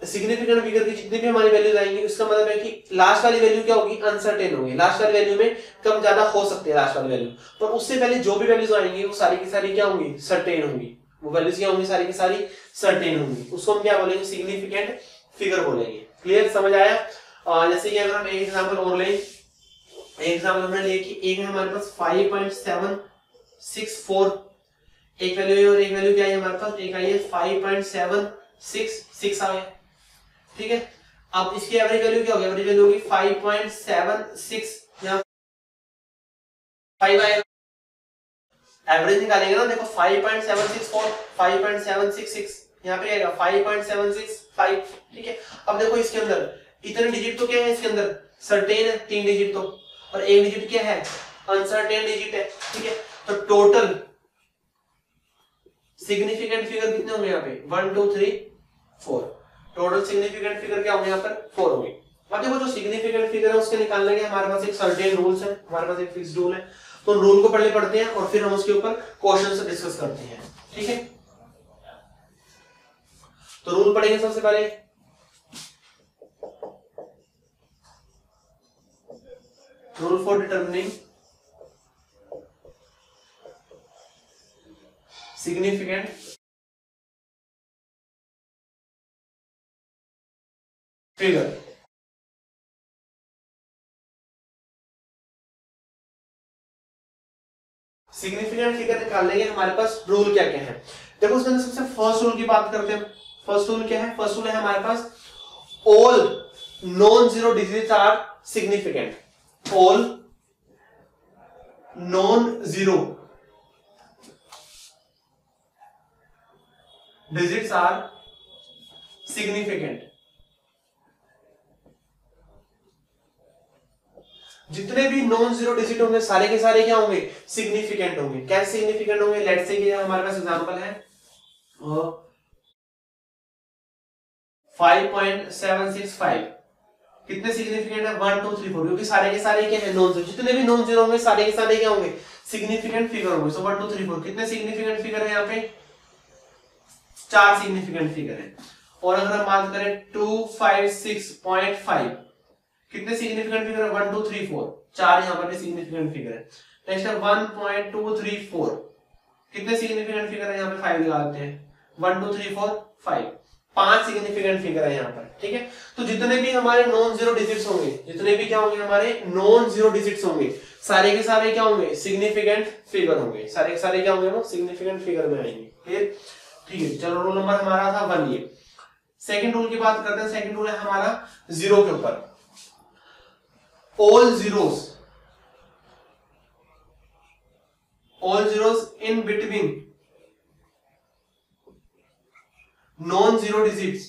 सिग्निफिकेंट फिगर की जितनी भी हमारी वैल्यूज आएंगी उसका मतलब है कि लास्ट वाली वैल्यू क्या होगी, अनसर्टेन होगी। लास्ट वाली वैल्यू में कम ज्यादा हो सकती है लास्ट वाली वैल्यू, पर उससे पहले जो भी वैल्यूज आएंगी वो सारी की सारी क्या होंगी, सर्टेन होंगी। वो वैल्यूज क्या होंगी, सारी की सारी सर्टेन होंगी। उसको हम क्या बोलेंगे, सिग्निफिकेंट फिगर बोलेंगे। क्लियर, समझ आया। जैसे कि अगर हम एक एग्जांपल और लें, एग्जांपल हमने लिए कि एक है हमारे पास 5.764, एक वैल्यू है और एक वैल्यू क्या है हमारे पास, एक आई है 5.766 आ गया। ठीक है, अब इसकी एवरेज वैल्यू क्या होगी, एवरेज वैल्यू होगी 5.76, यहां 5 आएगा, एवरेज निकालेंगे ना, देखो 5.764 5.766 यहाँ पे आएगा 5.765। ठीक है, अब देखो इसके अंदर इतने डिजिट तो क्या है, इसके अंदर सर्टेन है 3 डिजिट तो, और एक डिजिट क्या है, अनसर्टेन डिजिट है। ठीक है, तो टोटल सिग्निफिकेंट फिगर कितने होंगे यहाँ पे, 1 2 3 4। टोटल सिग्निफिकेंट फिगर क्या होंगे यहाँ पर, 4 होंगे। अब देखो जो सिग्निफिकेंट फिगर है उसके निकालने के हमारे पास एक सर्टेन रूल्स है, हमारे पास एक फिक्स रूल है, तो रूल को पहले पढ़ते हैं और फिर हम उसके ऊपर क्वेश्चन से डिस्कस करते हैं। ठीक है, तो रूल पढ़ेंगे सबसे पहले। Rule for determining significant figure. Significant figure निकालने के हमारे पास रूल क्या क्या है, देखो उसमें सबसे फर्स्ट रूल की बात करते हैं। फर्स्ट रूल क्या है, फर्स्ट रूल है हमारे पास all non zero digits are significant. All non zero digits are significant. जितने भी नॉन जीरो डिजिट होंगे सारे के सारे क्या होंगे, सिग्निफिकेंट होंगे। कैसे सिग्निफिकेंट होंगे, लेट्स से कि हमारे पास एग्जांपल है 5.765, कितने सिग्निफिकेंट है, 1 2 3 4, क्योंकि सारे के सारे क्या है, नॉन जीरो। जितने भी नॉन जीरो होंगे सारे के सारे क्या होंगे, सिग्निफिकेंट फिगर होंगे। सो 1 2 3 4 कितने सिग्निफिकेंट फिगर है यहाँ पे, 4 सिग्निफिकेंट फिगर है। और अगर हम बात करें 256.5, कितने सिग्निफिकेंट फिगर है, 1 2 3 4, 4 यहाँ पर भी सिग्निफिकेंट फिगर है। नेक्स्ट है 1.234, कितने सिग्निफिकेंट फिगर है, यहाँ पे 5 लगा देते हैं, 1 2 3 4 5, 5 सिग्निफिकेंट फिगर है यहाँ पर। ठीक है, तो जितने भी हमारे नॉन जीरो डिजिट्स होंगे, जितने भी क्या होंगे हमारे नॉन जीरो डिजिट्स होंगे, सारे के सारे क्या होंगे, सिग्निफिकेंट फिगर होंगे। सारे के सारे क्या होंगे, वो सिग्निफिकेंट फिगर में आएंगे। क्लियर, ठीक है। चलो रूल नंबर हमारा था 1 ये। सेकंड रूल की बात करते हैं। सेकंड रूल है हमारा जीरो के ऊपर, all zeros in between non-zero digits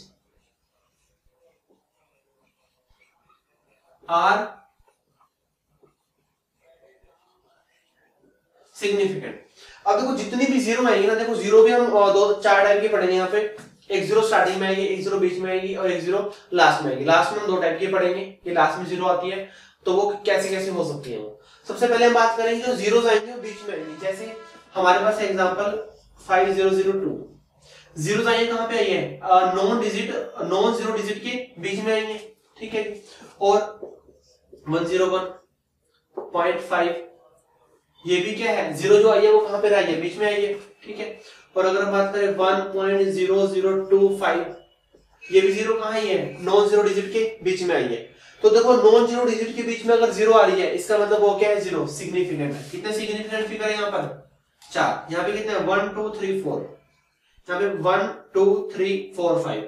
are significant। अब देखो जितनी भी जीरो आएंगी ना, देखो जीरो भी हम दो चार टाइप की पढ़ेंगे यहाँ पे। एक जीरो स्टार्टिंग में आएगी, एक जीरो बीच में आएगी और एक जीरो लास्ट में आएगी। लास्ट में हम 2 टाइप की पढ़ेंगे, ये लास्ट में जीरो आती है तो वो कैसे कैसे हो सकती है। वो सबसे पहले हम बात करेंगे जो जीरोस आएंगे वो बीच में आएंगी। जैसे हमारे पास एग्जांपल 5002, जीरोस आई है कहां पे आई है, नॉन जीरो डिजिट के बीच में आएंगे। ठीक है, और 101.5 ये भी क्या है, जीरो जो आई है वो कहां पे आई है, बीच में आई है। ठीक है, और अगर हम बात करें 1.0025, ये भी जीरो कहां आई है, नॉन जीरो डिजिट के बीच में आई है। तो देखो नॉन जीरो डिजिट के बीच में अगर जीरो आ रही है इसका मतलब वो क्या है, जीरो सिग्निफिकेंट है। कितने सिग्निफिकेंट फिगर है यहाँ पर, 4। यहाँ पे कितने 1 2 3 4, यहाँ पे 1 2 3 4 5,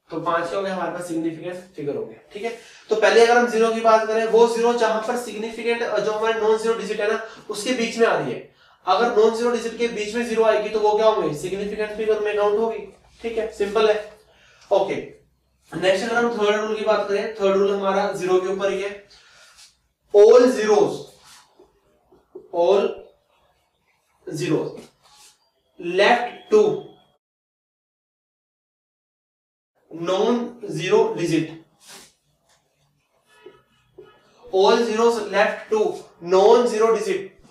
तो 5 हो गए हमारे पास सिग्निफिकेंट फिगर हो गया। ठीक है, तो पहले अगर हम जीरो की बात करें, वो जीरो जहां पर सिग्निफिकेंट जो हमारे नॉन जीरो डिजिट है ना उसके बीच में आ रही है। अगर नॉन जीरो डिजिट के बीच में जीरो आएगी तो वो क्या होंगे, सिग्निफिकेंट फिगर में काउंट होगी। ठीक है, सिंपल है। ओके, नेक्स्ट अगर हम थर्ड रूल की बात करें, थर्ड रूल हमारा जीरो के ऊपर ही है। All zeros left to non zero digit, all zeros left to non zero digit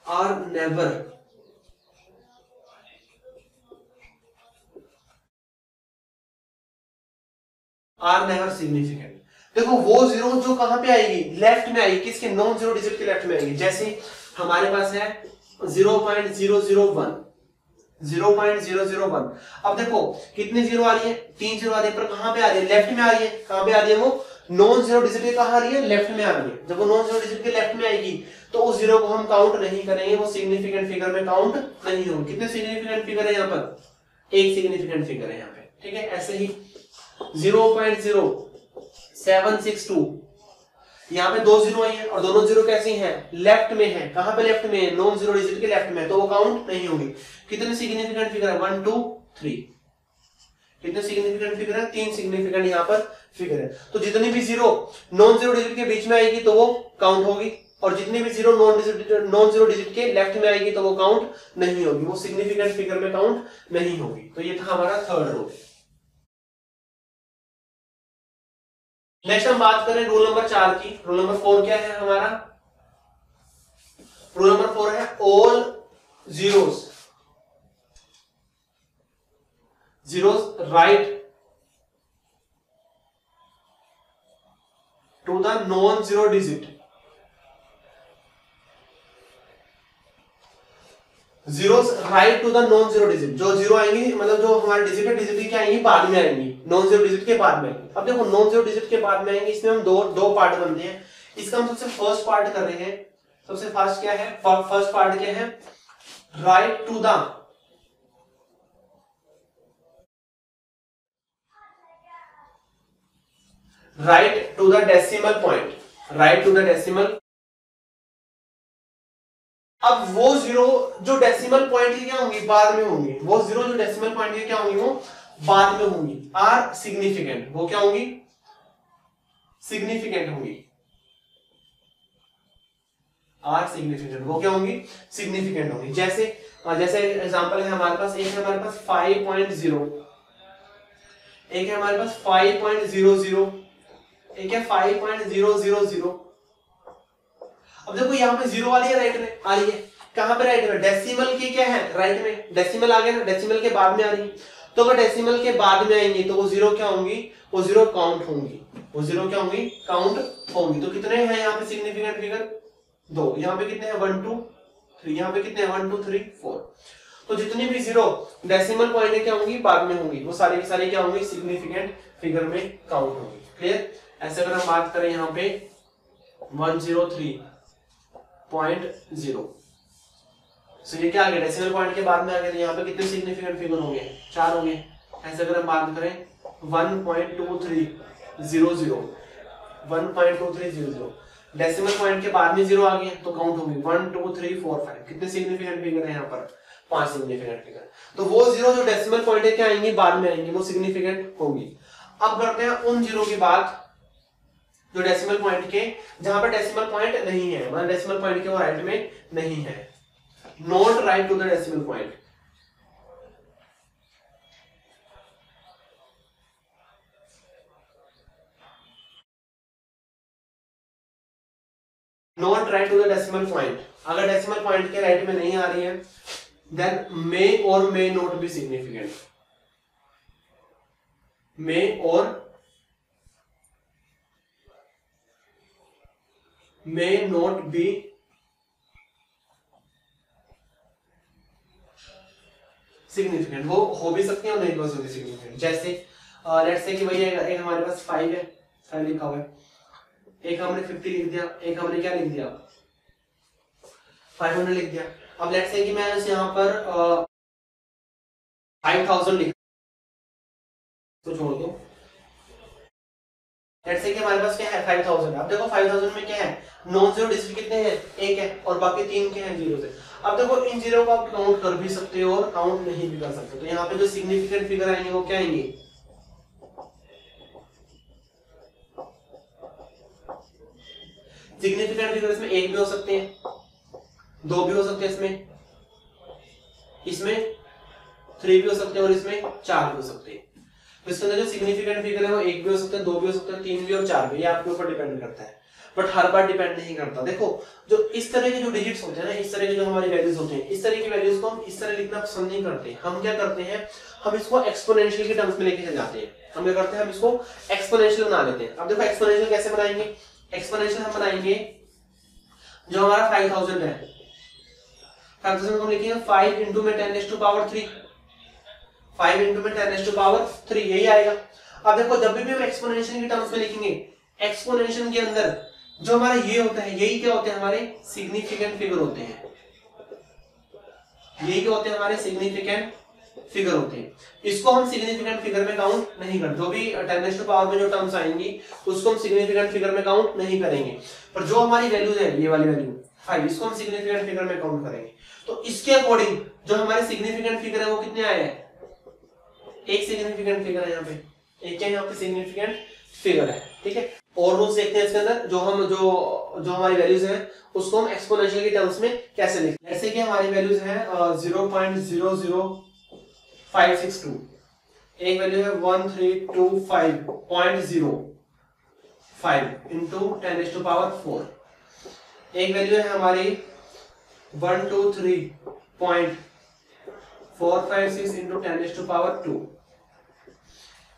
are never are never significant. देखो वो जीरो जो कहां पे आएगी, लेफ्ट में आएगी, किसके, नॉन जीरो डिजिट के लेफ्ट में आएगी। जैसे हमारे पास है 0.001, 0.001। अब देखो कितने जीरो आ रही है, 3 जीरो आ रही है, पर कहां पे आ रही है, लेफ्ट में आ रही है। कहां पे आ रही है वो, नॉन जीरो डिजिट के कहां आ रही है, लेफ्ट में आ रही है। जब वो नॉन जीरो डिजिट के लेफ्ट में आएगी तो उस जीरो को हम काउंट नहीं करेंगे, वो सिग्निफिकेंट फिगर में काउंट नहीं होगी। कितने सिग्निफिकेंट फिगर है यहाँ पर, एक सिग्निफिकेंट फिगर है यहाँ पे, ठीक है। ऐसे ही 0.0762, यहाँ पे 2 जीरो आई है और दोनों जीरो कैसी हैं, लेफ्ट में है। कहां पे लेफ्ट में है, नॉन जीरो डिजिट के लेफ्ट में, तो वो काउंट नहीं होगी। कितने सिग्निफिकेंट फिगर है, 1 2 3। कितने सिग्निफिकेंट फिगर है, 3 सिग्निफिकेंट यहाँ पर फिगर है। तो जितनी भी जीरो नॉन जीरो डिजिट के बीच में आएगी तो वो काउंट होगी, और जितनी भी जीरो नॉन जीरो डिजिट के लेफ्ट में आएगी तो वो काउंट नहीं होगी, वो सिग्निफिकेंट फिगर में काउंट नहीं होगी। तो ये था हमारा थर्ड रूल। नेक्स्ट हम बात करें रूल नंबर 4 की। रूल नंबर 4 क्या है हमारा, रूल नंबर 4 है all zeros right to the non zero digit. Zeros right to the non zero digit, जो जीरो आएंगी मतलब जो हमारे डिजिट है, डिजिट क्या आएंगी, बाद में आएंगी, नॉन जीरो डिजिट के बाद में आएंगी। अब देखो नॉन जीरो डिजिट के बाद में आएंगे, इसमें हम दो पार्ट बनते हैं। इसका हम सबसे फर्स्ट पार्ट कर रहे हैं। सबसे फर्स्ट क्या है, फर्स्ट पार्ट क्या है, right to the decimal point, right to the decimal. अब वो जीरो जो डेसिमल पॉइंट की क्या होंगी, बाद में होंगी। वो जीरो जो डेसिमल पॉइंट की क्या होंगी, वो बाद में होंगी, आर सिग्निफिकेंट। वो क्या होंगी, सिग्निफिकेंट होंगी, आर सिग्निफिकेंट। वो क्या होंगी, सिग्निफिकेंट होंगी। जैसे एग्जांपल है हमारे पास, एक है हमारे पास 5.0, एक है हमारे पास 5.00, एक है 5.000। अब देखो यहाँ पे जीरो वाली है, राइट में आ रही है। कहां पे राइट में, डेसिमल की क्या है, राइट में। डेसिमल आ गया ना, डेसिमल के बाद में आ रही है। तो अगर डेसिमल के बाद में आएंगी तो वो जीरो क्या होंगी, वो जीरो काउंट होंगी, वो जीरो क्या होंगी, काउंट होंगी। तो कितने हैं यहाँ पे सिग्निफिकेंट फिगर, 2। यहाँ पे कितने हैं, 1 2 3। यहाँ पे कितने हैं, 1 2 3 4। तो जितनी भी जीरो डेसिमल पॉइंट क्या होंगी, बाद में होंगी, वो सारी की सारी क्या होंगी, सिग्निफिकेंट फिगर में काउंट होंगी। क्लियर। ऐसे अगर हम बात करें यहाँ पे 103.0, तो ये क्या आ गया, डेसिमल पॉइंट के बाद में आ गया। तो यहाँ पे कितने सिग्निफिकेंट फिगर होंगे, 4 होंगे। ऐसे अगर हम बात करें 1.2300, 1.2300 डेसिमल पॉइंट के बाद में जीरो आ गए तो काउंट होंगे 1 2 3 4 5। कितने सिग्निफिकेंट फिगर है यहाँ पर, 5 सिग्निफिकेंट फिगर। तो वो जीरो जो डेसिमल पॉइंट है क्या आएंगी, बाद में आएंगी, वो सिग्निफिकेंट होंगी। अब करते हैं उन जीरो की बात जो डेसिमल पॉइंट के, जहां पर डेसिमल पॉइंट नहीं है, मतलब डेसिमल पॉइंट के वो राइट में नहीं है, not right to the decimal point. Not right to the decimal point, अगर डेसिमल पॉइंट के राइट में नहीं आ रही है, then may or may not be significant, may or may not be significant. वो हो भी सकती है और नहीं हो सकती सिग्निफिकेंट। जैसे लेट्स से कि भैया एक हमारे पास 5 है, 5 लिखा हुआ है, एक हमने 50 लिख दिया, एक हमने क्या लिख दिया, 500 लिख दिया। अब लेट्स से कि मैं यहाँ पर 5000 लिख तो छोड़ दो। लेट्स से कि हमारे पास क्या है, 5000। अब देखो 5000 में क्या है, नॉन जीरो डिजिट कितने हैं, एक है, और बाकी 3 के हैं जीरो से। अब देखो इन जीरो को आप काउंट कर भी सकते हो और काउंट नहीं भी कर सकते। तो यहाँ पे जो सिग्निफिकेंट फिगर आएंगे वो क्या आएंगे, सिग्निफिकेंट फिगर इसमें 1 भी हो सकते हैं, 2 भी हो सकते हैं, इसमें 3 भी हो सकते हैं, और इसमें 4 भी हो सकते हैं। तो इसके अंदर जो सिग्निफिकेंट फिगर है वो 1 भी हो सकता है, 2 भी हो सकता है, 3 भी और 4 भी, ये आपके ऊपर डिपेंड करता है। बट हर बार डिपेंड नहीं करता। देखो जो इस तरह के जो डिजिट्स होते हैं ना, इस तरह के जो हमारी वैल्यूज होते हैं, इस तरह की वैल्यूज को हम इस तरह लिखना पसंद नहीं करते। हम क्या करते हैं, हम इसको एक्सपोनेंशियल के टर्म्स में लेके जाते हैं। हम क्या करते हैं, हम इसको एक्सपोनेंशियल बना लेते हैं। अब देखो एक्सपोनेंशियल कैसे बनाएंगे, एक्सपोनेंशियल हम बनाएंगे जो हमारा 5000 है, 5000 हम लिखेंगे 5 इंटू में 10⁻³ 5 इंटू में 10⁻³ यही आएगा। अब देखो जब भी हम एक्सपोनेंशियल के टर्म्स में लिखेंगे, एक्सपोनेंशियल के अंदर जो हमारा ये होता है, यही क्या होते हैं, हमारे सिग्निफिकेंट फिगर होते हैं। यही क्या होते हैं, हमारे सिग्निफिकेंट फिगर होते हैं। इसको हम सिग्निफिकेंट फिगर में काउंट नहीं करते। जो भी 10⁻⁴ में जो टर्म्स आएंगी उसको हम सिग्निफिकेंट फिगर में काउंट नहीं करेंगे। पर जो हमारी वैल्यूज है, ये वाली वैल्यू 5, इसको हम सिग्निफिकेंट फिगर में काउंट करेंगे। तो इसके अकॉर्डिंग जो हमारे सिग्निफिकेंट फिगर है वो कितने आए हैं, एक सिग्निफिकेंट फिगर है यहाँ पे, एक क्या यहाँ पे सिग्निफिकेंट फिगर है। ठीक है, और रूल्स देखते हैं इसके अंदर। जो हमारी वैल्यूज हैं उसको हम एक्सपोनेंशियल के टर्म्स में कैसे लिखते हैं। जैसे कि हमारी वैल्यूज हैं 0.00562, एक वैल्यू है 1325.05 इंटू 10⁻⁴, एक वैल्यू है हमारी 123.456 इंटू 10⁻²,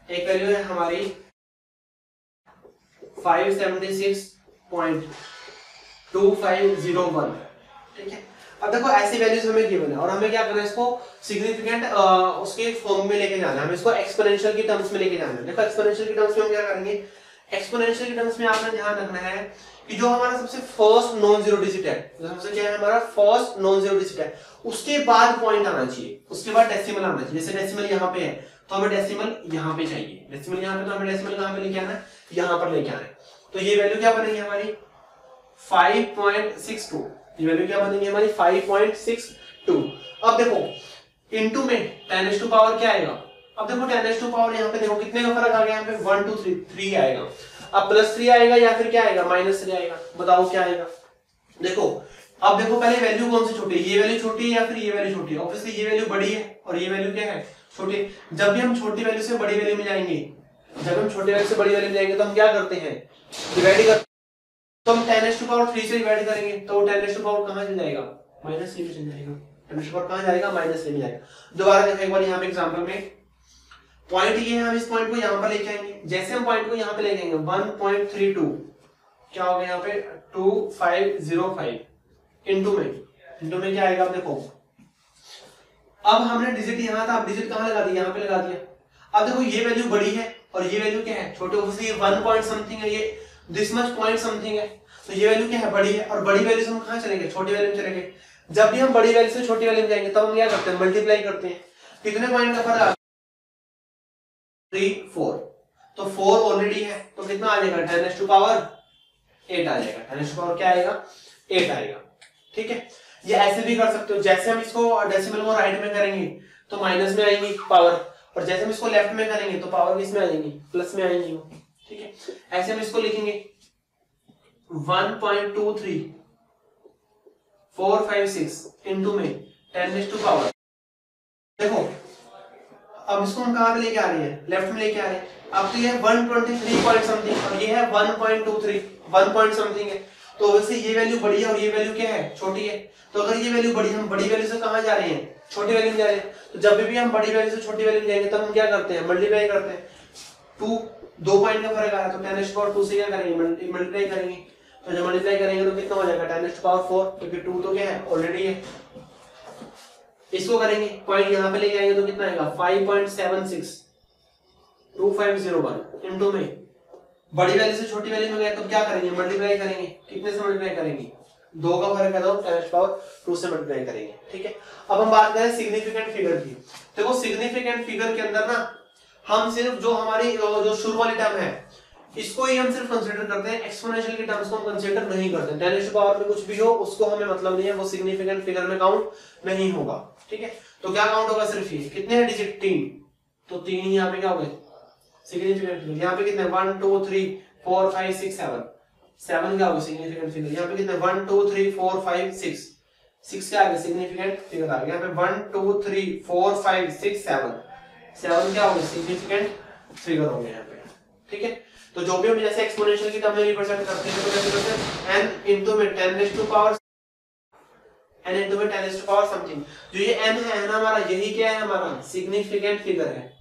एक वैल्यू है हमारी 576.2501। ठीक है, अब देखो ऐसी वैल्यूज हमें गिवन है और हमें क्या करना है, इसको सिग्निफिकेंट उसके फॉर्म में लेके जाना है। हमें इसको एक्सपोनेंशियल की टर्म्स में लेके जाना है। देखो एक्सपोनेंशियल की टर्म्स में हम क्या करेंगे, एक्सपोनेंशियल की टर्म्स में आपने ध्यान रखना है कि जो हमारा सबसे फर्स्ट नॉन जीरो डिजिट है, जो सबसे क्या है हमारा फर्स्ट नॉन जीरो डिजिट है, उसके बाद पॉइंट आना चाहिए, उसके बाद डेसिमल आना चाहिए। जैसे डेसिमल यहाँ पे है तो हमें डेसिमल यहाँ पे चाहिए, डेसिमल यहाँ पे, तो हमें डेसिमल कहाँ पे लेके आना है, यहाँ पर लेके आना है। तो ये वैल्यू क्या बनेगी हमारी 5.62, ये वैल्यू क्या बनेगी हमारी 5.62। अब देखो इनटू में 10⁻⁴ क्या आएगा, अब देखो 10⁻⁴ यहाँ पे देखो कितने का फर्क आ गया, यहाँ पे 1 2 3 आएगा। अब +3 आएगा या फिर क्या आएगा, -3 आएगा, बताओ क्या आएगा। देखो अब देखो पहले वैल्यू कौन सी छोटी है, ये वैल्यू छोटी है या फिर ये वैल्यू छोटी है। ऑब्वियसली ये वैल्यू बड़ी है और ये वैल्यू क्या है, छोटी। जब भी हम छोटी वैल्यू से बड़ी वैल्यू में जाएंगे, जब हम छोटी वैल्यू से बड़ी वैल्यू में जाएंगे तो हम क्या करते हैं, डिवाइड करते हैं। तो हम 10⁻³ से डिवाइड करेंगे तो 10⁻⁴ कहां चला जाएगा, -3 में चला जाएगा। 10⁻⁴ कहां जाएगा, -3 में जाएगा। दोबारा देखो एक बार यहाँ पे एग्जांपल में पॉइंट ये है, हम इस पॉइंट को यहाँ पर लेके आएंगे। जैसे हम पॉइंट को यहाँ पे लेके आएंगे 1.32 क्या होगा यहाँ पे 2505 इनटू में क्या आएगा, आप देखो अब हमने डिजिट यहाँ था, अब डिजिट कहाँ लगा दिया, यहाँ पे लगा दिया। अब देखो ये वैल्यू बड़ी है और ये वैल्यू क्या है, छोटे। ऑब्वियसली 1 पॉइंट समथिंग है, ये दिस मच पॉइंट समथिंग है, तो ये वैल्यू क्या है, बड़ी है। और बड़ी वैल्यू से हम कहाँ चलेंगे, छोटी वैल्यू में चलेंगे। जब भी हम बड़ी वैल्यू से छोटी वैल्यू में जाएंगे तब हम क्या करते हैं, मल्टीप्लाई करते हैं। कितने पॉइंट का फर्क, 3 4, तो 4 ऑलरेडी है तो कितना आ जाएगा, 10⁻8 आ जाएगा। 10⁻8 क्या आएगा, 8 आएगा। ठीक है, ये ऐसे भी कर सकते हो। जैसे हम इसको डेसिमल को राइट में करेंगे तो माइनस में आएंगी पावर, और जैसे हम इसको लेफ्ट में करेंगे तो पावर किस में आ जाएंगी, प्लस में आएंगी। ठीक है, ऐसे हम इसको लिखेंगे 1.23456 इनटू में 10⁻⁴। देखो अब इसको हम कहां पे लेके आ रहे हैं, लेफ्ट में लेके आ रहे हैं। अब तो ये 123 पॉइंट समथिंग और ये है 1.23, 1 पॉइंट समथिंग है। तो वैसे ये वैल्यू बड़ी है और ये वैल्यू क्या है, छोटी है। तो अगर ये वैल्यू बड़ी, हम बड़ी वैल्यू से कहां जा रहे हैं, छोटी वैल्यू में जा रहे हैं। तो जब भी हम बड़ी वैल्यू से छोटी वैल्यू में जाएंगे तब हम क्या करते हैं, मल्टीप्लाई करते हैं। 2 पॉइंट का फर्क आ रहा है तो 10⁻² से क्या करेंगे, मल्टीप्लाई करेंगे। तो जब मल्टीप्लाई करेंगे तो कितना हो जाएगा, 10⁻⁴, क्योंकि 2 तो क्या है, ऑलरेडी है। इसको करेंगे, पॉइंट यहां पे लेके आएंगे तो कितना आएगा, 5.762501 इनटू में बड़ी वैल्यू से छोटी वैल्यू में गए तो क्या करेंगे, मल्टीप्लाई करेंगे। कितने से मल्टीप्लाई करेंगे, 2 का फर्क है तो 10⁻² से मल्टीप्लाई करेंगे। ठीक है, अब हम बात करें सिग्निफिकेंट फिगर की। देखो सिग्निफिकेंट फिगर के अंदर ना हम सिर्फ जो हमारी जो शुरू वाली टर्म है इसको ही हम सिर्फ कंसीडर करते हैं, एक्सपोनेंशियल की टर्म्स को हम कंसीडर नहीं करते। 10⁻⁴ में कुछ भी हो उसको हमें मतलब नहीं है, वो सिग्निफिकेंट फिगर में काउंट नहीं होगा। ठीक है, तो क्या काउंट होगा, सिर्फ ये कितने हैं डिजिट, 3, तो 3 ही यहाँ पे क्या हो गए सिग्निफिकेंट फिगर। यहाँ पे कितने 1 2 3 4 5 6 7 क्या होगा सिग्निफिकेंट फिगर। यहाँ पे कितने 1 2 3 4 5 6 क्या आ गया सिग्निफिकेंट फिगर आ गया। यहाँ पे 1 2 3 4 5 6 7 क्या होगा सिग्निफिकेंट फिगर हो गया यहाँ पे। ठीक है, तो तो जो भी हम जैसे एक्सपोनेंशियल की टर्म में रिप्रेजेंट करते हैं तो कैसे करते हैं, n इनटू में 10 raise to power n into में 10 रेज़ टू पावर समथिंग। जो ये n है ना हमारा, यही क्या है, हमारा सिग्निफिकेंट फिगर है।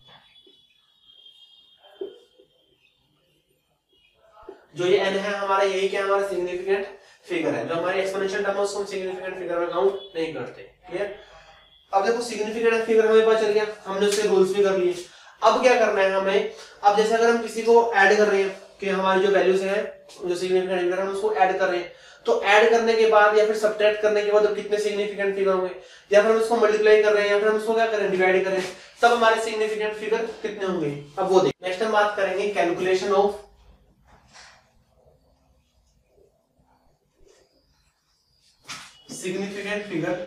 जो ये n है हमारा, यही क्या है, हमारा सिग्निफिकेंट फिगर है। जो हमारी एक्सपोनेंशियल टर्म है उसको हम सिग्निफिकेंट फिगर में काउंट नहीं करते। क्लियर। अब देखो सिग्निफिकेंट फिगर हमें पता चल गया, हमने उसके रूल्स भी कर लिए। अब क्या करना है हमें, अब जैसे अगर हम किसी को ऐड कर रहे हैं कि हमारी जो वैल्यूज है, जो सिग्निफिकेंट फिगर हम उसको ऐड कर रहे हैं, तो ऐड करने के बाद या फिर सब्ट्रैक्ट करने के बाद कितने सिग्निफिकेंट फिगर होंगे, या फिर हम उसको मल्टीप्लाई कर रहे हैं या फिर हम उसको क्या करें, डिवाइड करें, तब हमारे सिग्निफिकेंट फिगर कितने होंगे। अब वो देखिए। नेक्स्ट हम बात करेंगे calculation of significant figure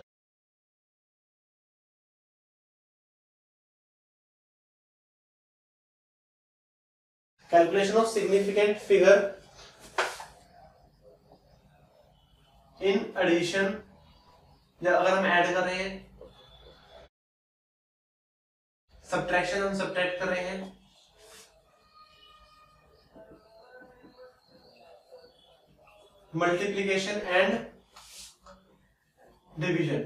calculation of significant figure in addition, जब अगर हम ऐड कर रहे हैं, सब्ट्रैक्शन हम सब्ट्रैक्ट कर रहे हैं, मल्टीप्लिकेशन एंड डिवीजन।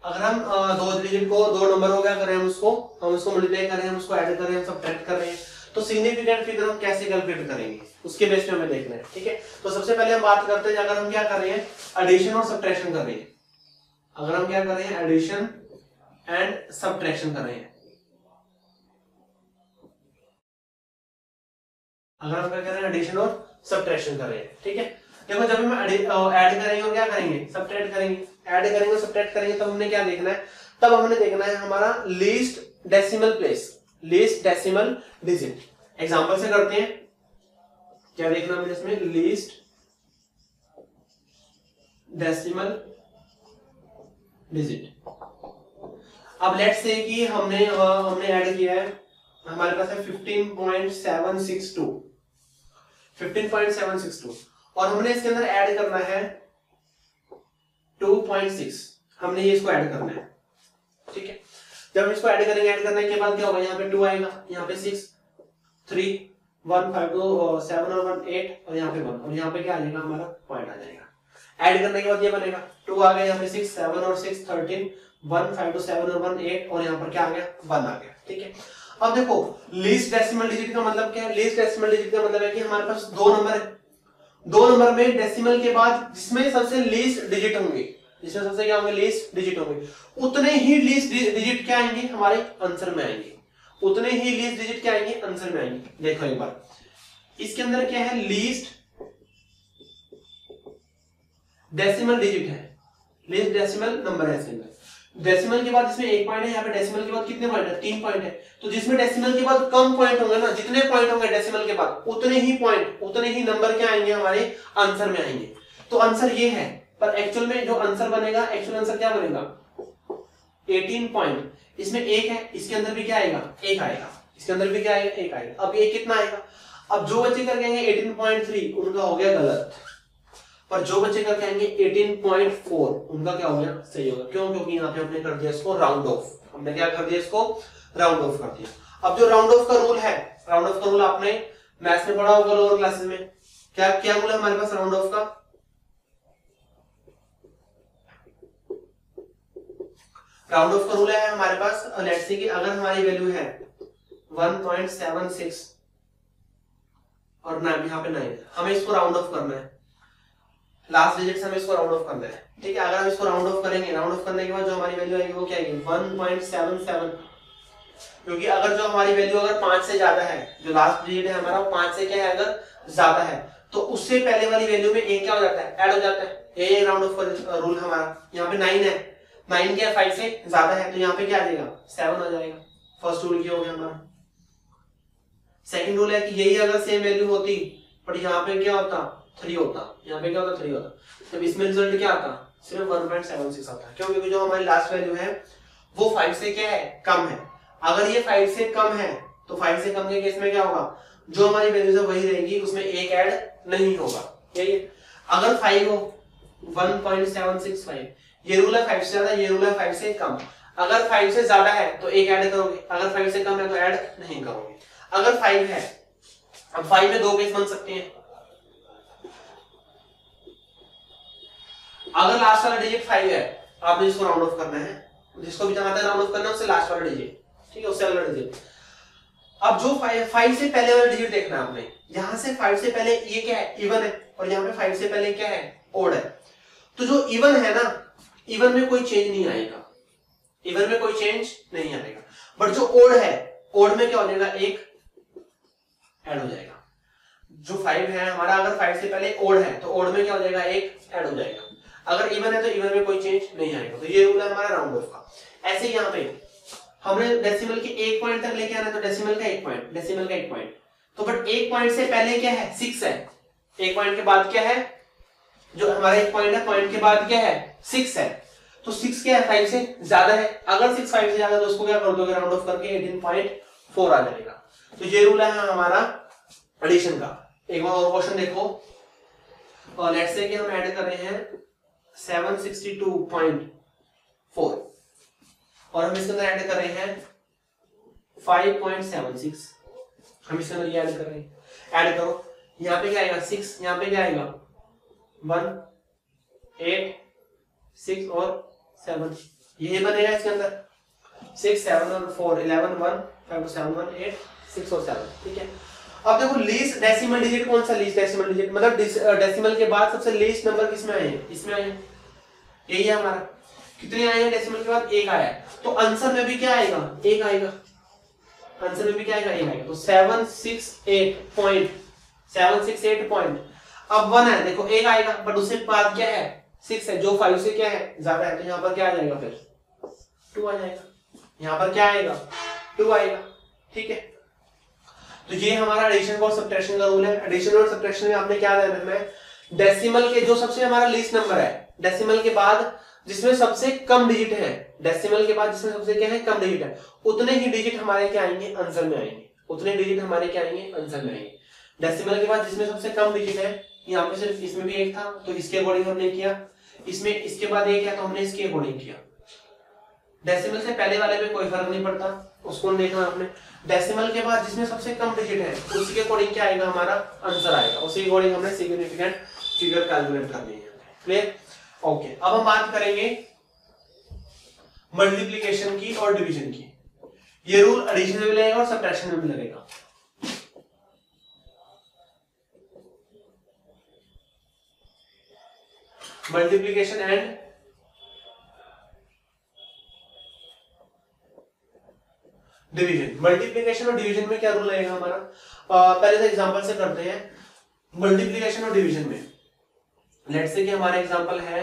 अगर हम दो डिजिट को, दो नंबर को क्या कर रहे हैं, हम उसको मल्टीप्लाई कर रहे हैं, हम उसको ऐड कर रहे हैं, सब्ट्रैक्ट कर रहे हैं, तो सिग्निफिकेंट फिगर हम कैसे कैलकुलेट करेंगे उसके बेस पे हमें देखना है। ठीक है, तो सबसे पहले हम बात करते हैं अगर हम क्या कर रहे हैं, एडिशन और सब्ट्रैक्शन कर रहे हैं। अगर हम क्या कर रहे हैं, एडिशन एंड सब्ट्रैक्शन कर रहे हैं, अगर हम क्या कर रहे हैं, एडिशन और सब्ट्रैक्शन कर रहे हैं। ठीक है, देखो जब हम ऐड करेंगे और क्या करेंगे, सब्ट्रैक्ट करेंगे, ऐड करेंगे और सब्ट्रैक्ट करेंगे, तब हमने क्या देखना है, तब हमने देखना है हमारा least decimal place, least decimal digit. Example से करते हैं, क्या देखना है इसमें, लीस्ट डेसिमल डिजिट। अब लेट्स से कि हमने ऐड किया है, हमारे पास है 15.762 और हमने इसके अंदर ऐड करना है 2.6, हमने ये इसको ऐड करना है। ठीक है, जब हम इसको ऐड करेंगे, ऐड करने के बाद क्या होगा, यहाँ पे 2 आएगा, यहाँ पे 6, 3, 1, 5, 2, 7 और 1, 8 और यहाँ पे 1 और यहाँ पे क्या आ जाएगा, हमारा पॉइंट आ जाएगा। ऐड करने के बाद ये बनेगा 2 आ गया, यहाँ पे 6, 7 और 6, 13, 1, 5, 2, 7 और 1, 8 और यहाँ पर क्या आ गया, 1 आ गया। ठीक है, अब देखो लीस्ट डेसिमल डिजिट का मतलब क्या है, लीस्ट डेसिमल डिजिट का मतलब है कि हमारे पास दो नंबर है, दो नंबर में डेसिमल के बाद जिसमें सबसे लीस्ट डिजिट होंगे, जिसमें सबसे क्या होंगे, लीस्ट डिजिट होंगे, उतने ही लीस्ट डिजिट क्या आएंगे, हमारे आंसर में आएंगे, उतने ही लीस्ट डिजिट क्या आएंगे, आंसर में आएंगे। देखो एक बार, इसके अंदर क्या है, लीस्ट डेसिमल डिजिट है, लीस्ट डेसिमल नंबर है इसके अंदर। डेसिमल के बाद इसमें 1 पॉइंट है, यहाँ पे डेसिमल के बाद कितने पॉइंट है, 3 पॉइंट है। तो जिसमें डेसिमल के बाद कम पॉइंट होंगे ना, जितने पॉइंट होंगे डेसिमल के बाद, उतने ही पॉइंट, उतने ही नंबर क्या आएंगे, हमारे आंसर में आएंगे। तो आंसर ये है, पर एक्चुअल में जो आंसर बनेगा, एक्चुअल आंसर क्या बनेगा, 18 पॉइंट। इसमें 1 है, इसके अंदर भी क्या आएगा, 1 आएगा, इसके अंदर भी क्या आएगा, 1 आएगा। अब ये कितना आएगा, अब जो बच्चे करके आएंगे 18.3 उनका हो गया गलत, पर जो बच्चे करके आएंगे 18.4 उनका क्या हो गया, सही होगा। क्यों, क्योंकि यहाँ पे हमने कर दिया इसको राउंड ऑफ, हमने क्या कर दिया, इसको राउंड ऑफ कर दिया। अब जो राउंड ऑफ का रूल है, राउंड ऑफ का रूल आपने मैथ्स में पढ़ा होगा लोअर क्लासेस में, क्या क्या रूल है हमारे पास राउंड ऑफ का, राउंड ऑफ का रूल है हमारे पास, लेट्स से कि अगर हमारी वैल्यू है 1.76 और 9, यहाँ पे 9, हमें इसको राउंड ऑफ करना है, लास्ट डिजिट से हमें इसको राउंड ऑफ करना है। ठीक है, अगर हम इसको राउंड ऑफ करेंगे, राउंड ऑफ करने के बाद जो हमारी वैल्यू आएगी वो क्या आएगी, 1.77, क्योंकि अगर जो हमारी वैल्यू अगर 5 से ज्यादा है, जो लास्ट डिजिट है हमारा 5 से क्या है, अगर ज्यादा है, तो उससे पहले वाली वैल्यू में 1 क्या हो जाता है, ऐड हो जाता है। ये राउंड ऑफ का रूल हमारा। यहाँ पे 9 है, 9 क्या 5 से ज्यादा है, तो यहाँ पे क्या आ जाएगा, 7 आ जाएगा। फर्स्ट रूल क्या हो गया हमारा। सेकंड रूल है कि यही अगर सेम वैल्यू होती, पर यहाँ पे क्या होता, 3 होता, यहाँ पे क्या होता, 3 होता, तब इसमें रिजल्ट क्या आता, सिर्फ 1.76 आता। क्यों, क्योंकि जो हमारी लास्ट वैल्यू है वो 5 से क्या है, कम है। अगर ये 5 से कम है तो 5 से कम के केस में क्या होगा, जो हमारी वैल्यू है वही रहेगी, उसमें 1 ऐड नहीं होगा। यही है। अगर 5 हो 1.765, ये रूल है 5 से ज्यादा, ये रूल है 5 से कम। अगर 5 से ज्यादा है तो 1 ऐड करोगे, अगर 5 से कम है तो ऐड नहीं करोगे। अगर 5 है, अब 5 में 2 केस बन सकते हैं। अगर लास्ट वाला डिजिट 5 है, आपने इसको राउंड ऑफ करना है, जिसको भी चाहता है राउंड ऑफ करना है उससे लास्ट वाला डिजिट, ठीक है, उससे अगला डिजिट। अब जो 5 से पहले वाला डिजिट देखना है आपने, यहां से 5 से पहले ये क्या है, इवन है, और यहाँ पे 5 से पहले क्या है, ओड है। तो जो इवन है ना, इवन में कोई चेंज नहीं आएगा, इवन में कोई चेंज नहीं आएगा। बट जो ओड है, ओड में क्या हो जाएगा, एक ऐड हो जाएगा। जो 5 है हमारा, अगर 5 से पहले ओड है तो ओड में क्या हो जाएगा, एक ऐड हो जाएगा। अगर इवन है तो इवन में कोई चेंज नहीं आएगा। तो ये रूल है हमारा राउंड ऑफ का। ऐसे ही यहाँ पे हमने डेसिमल के 1 पॉइंट तक लेके आना है, तो डेसिमल का 1 पॉइंट, डेसिमल का 1 पॉइंट। तो बट 1 पॉइंट से पहले क्या है, 6 है, 1 पॉइंट के बाद क्या है, जो हमारा 1 पॉइंट है, पॉइंट के बाद क्या है, 6 है। तो 6 क्या है, 5 से ज्यादा है। अगर 6 5 से ज्यादा तो उसको क्या कर दोगे, राउंड ऑफ करके 18.4 आ जाएगा। तो ये रूल है हमारा एडिशन का। एक बार और क्वेश्चन देखो, और लेट्स से कि हम ऐड कर रहे हैं 762.4 और हम इसके अंदर ऐड कर रहे हैं 5.76, हम इसके अंदर ये ऐड कर रहे हैं। ऐड करो, यहाँ पे क्या आएगा 6, यहाँ पे क्या आएगा 1 8 6 और 7, ये बनेगा इसके अंदर 6 7 और 4 11 1 5 7 1 8 6 और 7, ठीक है। अब देखो लीस्ट डेसिमल डिजिट कौन सा, लीस्ट डेसिमल डिजिट मतलब डेसिमल के बाद सबसे लीस्ट नंबर किसमें आए हैं, इसमें आए हैं, यही है हमारा। कितने आए हैं डेसिमल के बाद, 1 आया है। तो आंसर में भी क्या आएगा, 1 आएगा, आंसर में भी क्या आएगा, 1 आएगा। तो 768 पॉइंट, अब 1 है, देखो 1 आएगा, बट उससे बाद क्या है, 6 है, जो 5 से क्या है, ज्यादा है। तो यहाँ पर क्या आ जाएगा, फिर 2 आ जाएगा, यहाँ पर क्या आएगा, 2 आएगा, ठीक है। तो ये हमारा एडिशन और सब्ट्रैक्शन का रूल है। एडिशन और सब्ट्रैक्शन में आपने क्या ध्यान है, डेसिमल के जो सबसे हमारा लीस्ट नंबर है, डेसिमल के बाद जिसमें सबसे कम डिजिट है, डेसिमल के बाद जिसमें सबसे क्या है, कम डिजिट है, उतने ही डिजिट हमारे क्या आएंगे, आंसर में आएंगे, उतने डिजिट हमारे क्या आएंगे, आंसर में आएंगे। डेसिमल के बाद जिसमें सबसे कम डिजिट है, यहाँ पे सिर्फ इसमें भी 1 था तो इसके अकॉर्डिंग हमने किया, इसमें इसके बाद 1 है तो हमने इसके अकॉर्डिंग किया। डेसिमल से पहले वाले में कोई फर्क नहीं पड़ता, उसको देखना आपने। डेसिमल के बाद जिसमें सबसे कम डिजिट है उसके अकॉर्डिंग क्या आएगा, हमारा आंसर आएगा, उसी अकॉर्डिंग हमने सिग्निफिकेंट फिगर कैलकुलेट करनी है। Clear, okay. अब हम बात करेंगे मल्टीप्लिकेशन की और डिवीजन की। ये रूल एडिशन में भी लगेगा और सब्ट्रैक्शन में भी लगेगा। Multiplication and division. मल्टीप्लिकेशन और डिवीजन में क्या रूल लगेगा हमारा, पहले तो एग्जांपल से करते हैं। मल्टीप्लिकेशन और डिवीजन में लेट्स से कि हमारा एग्जांपल है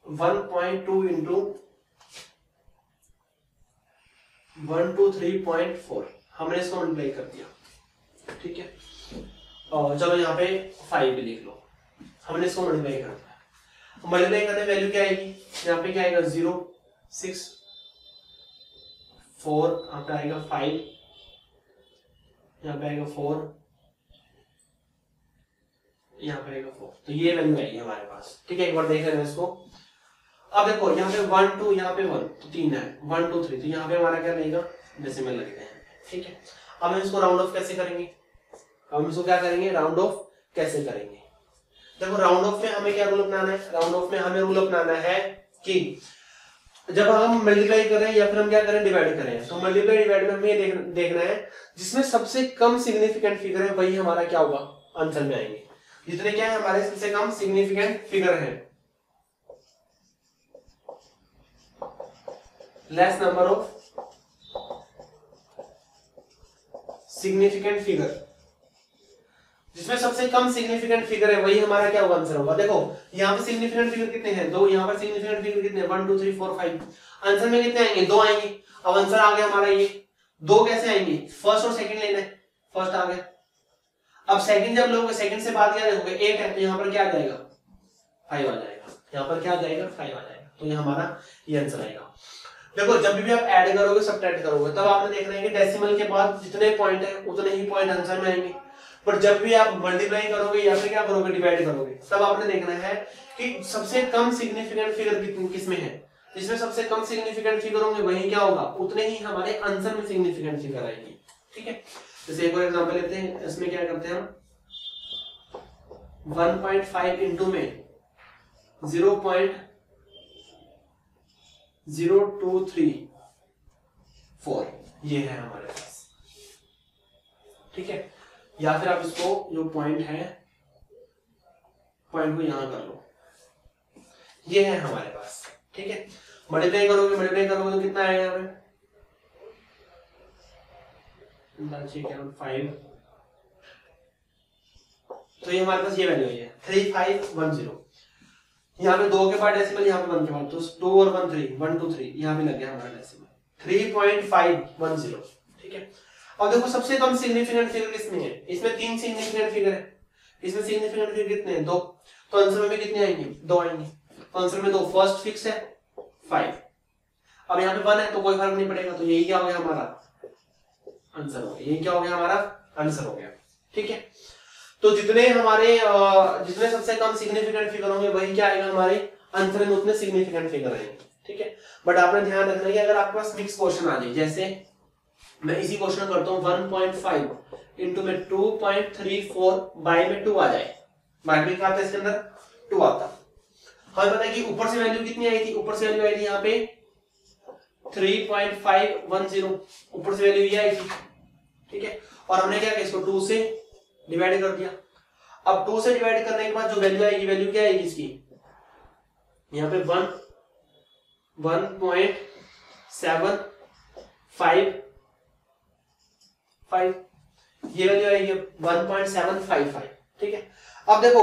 1.2 इंटू 123.4, हमने इसको मल्टीप्लाई कर दिया, ठीक है। और चलो यहाँ पे 5 भी लिख लो, हमने इसको मल्टीप्लाई कर दिया। मल्टीप्लाई करने वैल्यू क्या आएगी, यहाँ पे क्या आएगा 0 6 4, यहाँ पे आएगा 5, यहाँ पे आएगा 4, यहाँ पे आएगा 4। तो ये वैल्यू आएगी हमारे पास, ठीक है। एक बार देख लेना इसको। अब देखो यहाँ पे 1 2, यहाँ पे 1 तो 3 है, 1 2 3, तो यहाँ पे हमारा क्या रहेगा, डेसिमल लगेगा, ठीक है। अब हम इसको राउंड ऑफ कैसे करेंगे, हम इसको क्या करेंगे, राउंड ऑफ कैसे करेंगे। देखो राउंड ऑफ में हमें क्या रूल अपनाना है, राउंड ऑफ में हमें रूल अपनाना है कि जब हम मल्टीप्लाई कर रहे हैं या फिर हम क्या करें, डिवाइड कर रहे हैं, तो मल्टीप्लाई डिवाइड में हमें ये देखना है जिसमें सबसे कम सिग्निफिकेंट फिगर है वही हमारा क्या होगा, आंसर में आएंगे। जितने क्या है हमारे सबसे कम सिग्निफिकेंट फिगर है, less number of significant figure, जिसमें सबसे कम सिग्निफिकेंट फिगर है वही हमारा क्या होगा, आंसर होगा। देखो यहाँ पे सिग्निफिकेंट फिगर कितने हैं, 2, यहाँ पर सिग्निफिकेंट फिगर कितने हैं, 1 2 3 4 5, आंसर में कितने आएंगे, 2 आएंगे। अब आंसर आ गया हमारा ये 2 कैसे आएंगे, फर्स्ट और सेकंड लेना है, फर्स्ट आ गया। अब सेकंड जब लोगे, सेकंड से बाद क्या देखोगे 8 है, तो यहाँ पर क्या आ जाएगा 5 आ जाएगा, यहाँ पर क्या आ जाएगा 5 आ जाएगा, तो ये हमारा ये आंसर आएगा। देखो जब भी आप ऐड करोगे सब्ट्रैक्ट करोगे तब आपने देखना है कि डेसिमल के बाद जितने पॉइंट है उतने ही पॉइंट आंसर में आएंगे। पर जब भी आप मल्टीप्लाई करोगे या फिर क्या करोगे, डिवाइड करोगे, तब आपने देखना है कि सबसे कम सिग्निफिकेंट फिगर किस में है। जिसमें सबसे कम सिग्निफिकेंट फिगर होंगे वही क्या होगा, उतने ही हमारे आंसर में सिग्निफिकेंट फिगर आएंगे। ठीक है, जैसे एक और एग्जांपल लेते हैं, इसमें क्या करते हैं हम 1.5 इंटू में 0.0234 ये है हमारे पास। ठीक है, या फिर आप इसको जो पॉइंट है, पॉइंट को यहां कर लो, ये है हमारे पास। ठीक है, मल्टीप्लाई करोगे तो कितना आएगा यहाँ पे 5, तो ये हमारे पास ये वैल्यू है 3510। यहाँ पे 2 के बाद डेसिमल, यहाँ पे 1 के बाद, तो 2 और 1 3, 1 2 3 यहाँ पे लग गया हमारा डेसिमल 3.510। ठीक है, अब देखो सबसे कम सिग्निफिकेंट फिगर किसमें है, इसमें 3 सिग्निफिकेंट फिगर है, इसमें सिग्निफिकेंट फिगर कितने हैं 2, तो आंसर में भी कितने आएंगे 2 आएंगे, तो आंसर में 2 फर्स्ट फिक्स है 5। अब यहाँ पे 1 है तो कोई फर्क नहीं पड़ेगा, तो यही क्या हो गया हमारा आंसर हो गया, यही क्या हो गया हमारा आंसर हो गया। ठीक है, तो जितने सबसे कम सिग्निफिकेंट फिगर होंगे वही क्या आएगा हमारे आंसर में, उतने सिग्निफिकेंट फिगर आएंगे। ठीक है, बट आपने ध्यान रखना है कि अगर आपके पास मिक्स क्वेश्चन आ जाए, जैसे मैं इसी क्वेश्चन करता हूँ 1.5 इंटू में 2.34 बाय में 2 आ जाए, बाकी क्या आता है इसके अंदर 2 आता। हमें पता है कि ऊपर से वैल्यू कितनी आई थी, ऊपर से वैल्यू आई थी यहाँ पे 3.510, ऊपर से वैल्यू ये आई थी। ठीक है, और हमने क्या किया, इसको 2 से डिवाइड कर दिया। अब 2 से डिवाइड करने के बाद जो वैल्यू आएगी, वैल्यू क्या आएगी इसकी, यहाँ पे 1.755 ये वैल्यू आएगी 1.755। ठीक है, अब देखो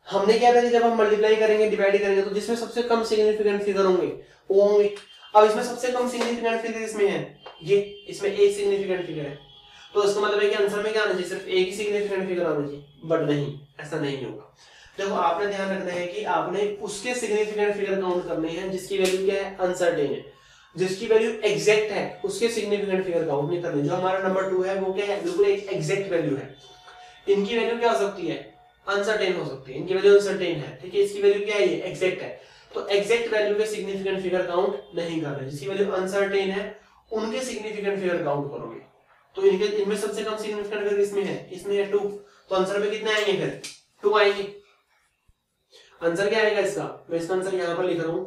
हमने क्या था कि जब हम मल्टीप्लाई करेंगे, डिवाइड करेंगे, तो जिसमें सबसे कम सिग्निफिकेंट फिगर होंगे वो होंगे। अब इसमें सबसे कम सिग्निफिकेंट फिगर इसमें है ये, इसमें एक सिग्निफिकेंट फिगर है, तो इसका मतलब है कि आंसर में क्या आना चाहिए, सिर्फ एक ही सिग्निफिकेंट फिगर आना चाहिए, बट नहीं, ऐसा नहीं होगा। देखो आपने ध्यान रखना है कि आपने उसके सिग्निफिकेंट फिगर काउंट करने हैं जिसकी वैल्यू क्या है अनसर्टेन है, जिसकी वैल्यू एग्जैक्ट है उसके सिग्निफिकेंट फिगर काउंट नहीं करने। जो हमारा नंबर 2 है वो क्या है, बिल्कुल एक एग्जैक्ट वैल्यू है। इनकी वैल्यू क्या हो सकती है, अनसर्टेन हो सकती है, इनकी वैल्यू अनसर्टेन है। ठीक है, इसकी वैल्यू क्या है, ये एग्जैक्ट है, तो एग्जैक्ट वैल्यू के सिग्निफिकेंट फिगर काउंट नहीं कर रहे, जिसकी वैल्यू अनसर्टेन है उनके सिग्निफिकेंट फिगर काउंट करोगे। तो इनमें सबसे कम सिग्निफिकेंट फिगर इसमें है 2, तो आंसर में कितने आएंगे, फिर 2 आएंगे। आंसर क्या आएगा इसका, मैं इसका आंसर यहां पर लिख रहा हूं,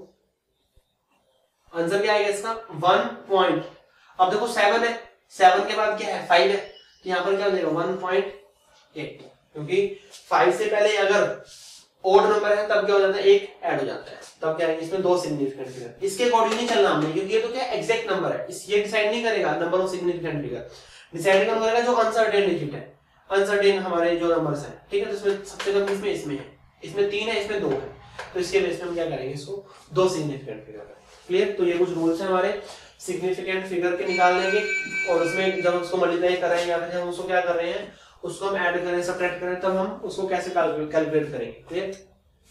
आंसर क्या आएगा इसका 1 पॉइंट। अब देखो 7 है, 7 के बाद क्या है 5 है, तो यहां पर क्या हो जाएगा 1.8, क्योंकि 5 से पहले अगर ओड नंबर है तब क्या हो जाता है, 1 ऐड हो जाता है, तब क्या है इसमें 2 सिग्निफिकेंट फिगर। इसके अकॉर्डिंग नहीं चलना हमने, क्योंकि ये तो क्या एग्जैक्ट नंबर है, ये डिसाइड नहीं करेगा number of significant figure, decide करेगा जो अनसर्टेन डिजिट है, अनसर्टेन हमारे जो नंबर्स हैं। ठीक है, तो इसमें सबसे कम इसमें है, इसमें 3 है, इसमें 2 है, तो इसके बेस पे हम क्या करेंगे, इसको 2 सिग्निफिकेंट फिगर करेंगे। क्लियर, तो ये कुछ रूल्स हैं हमारे सिग्निफिकेंट फिगर के निकालने के, और उसमें जब उसको मल्टीप्लाई कर रहे हैं या फिर हम उसको क्या कर रहे हैं, उसको हम ऐड करें, सब्ट्रैक्ट करें, तब हम उसको कैसे कैलकुलेट करेंगे। क्लियर,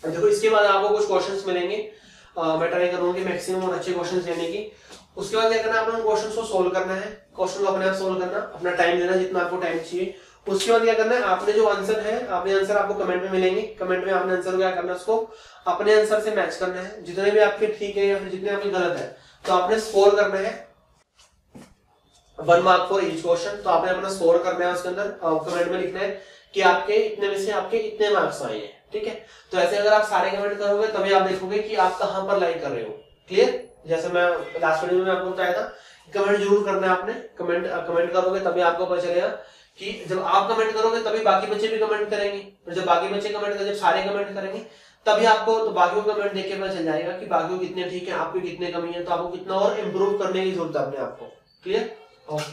देखो इसके बाद आपको कुछ क्वेश्चंस मिलेंगे, मैं ट्राई करूंगा कि मैक्सिमम और अच्छे क्वेश्चंस लेने की। उसके बाद क्या करना है, आपने उन क्वेश्चंस को सोल्व करना है, क्वेश्चन को अपने आप सोल्व करना, अपना टाइम लेना जितना आपको टाइम चाहिए। उसके बाद क्या करना है, आपने जो आंसर है, आपने आंसर आपको कमेंट में मिलेंगे, कमेंट में आपने आंसर क्या करना है, उसको अपने आंसर से मैच करना है, जितने भी आपके ठीक है या फिर जितने आपके गलत है, तो आपने स्कोर करना है 1 मार्क फॉर ईच क्वेश्चन। तो आपने अपना स्कोर करना है, उसके अंदर कमेंट में लिखना है कि आपके इतने में से आपके इतने मार्क्स आए हैं। ठीक है, तो ऐसे अगर आप सारे कमेंट करोगे तभी आप देखोगे कि आप कहां पर लाइक कर रहे हो। क्लियर, जैसे मैं लास्ट वीडियो में आपको बताया था, कमेंट जरूर करना है आपने, कमेंट करोगे तभी आपको पता चलेगा कि जब आप कमेंट करोगे तभी बाकी बच्चे भी कमेंट करेंगे, और जब बाकी बच्चे कमेंट करेंगे, जब सारे कमेंट करेंगे तभी आपको तो बाकियों को कमेंट देख के पता चल जाएगा कि बाकियों कितने ठीक है, आपके कितने कमी है, तो आपको कितना और इम्प्रूव करने की जरूरत है अपने आप को। Clear, okay.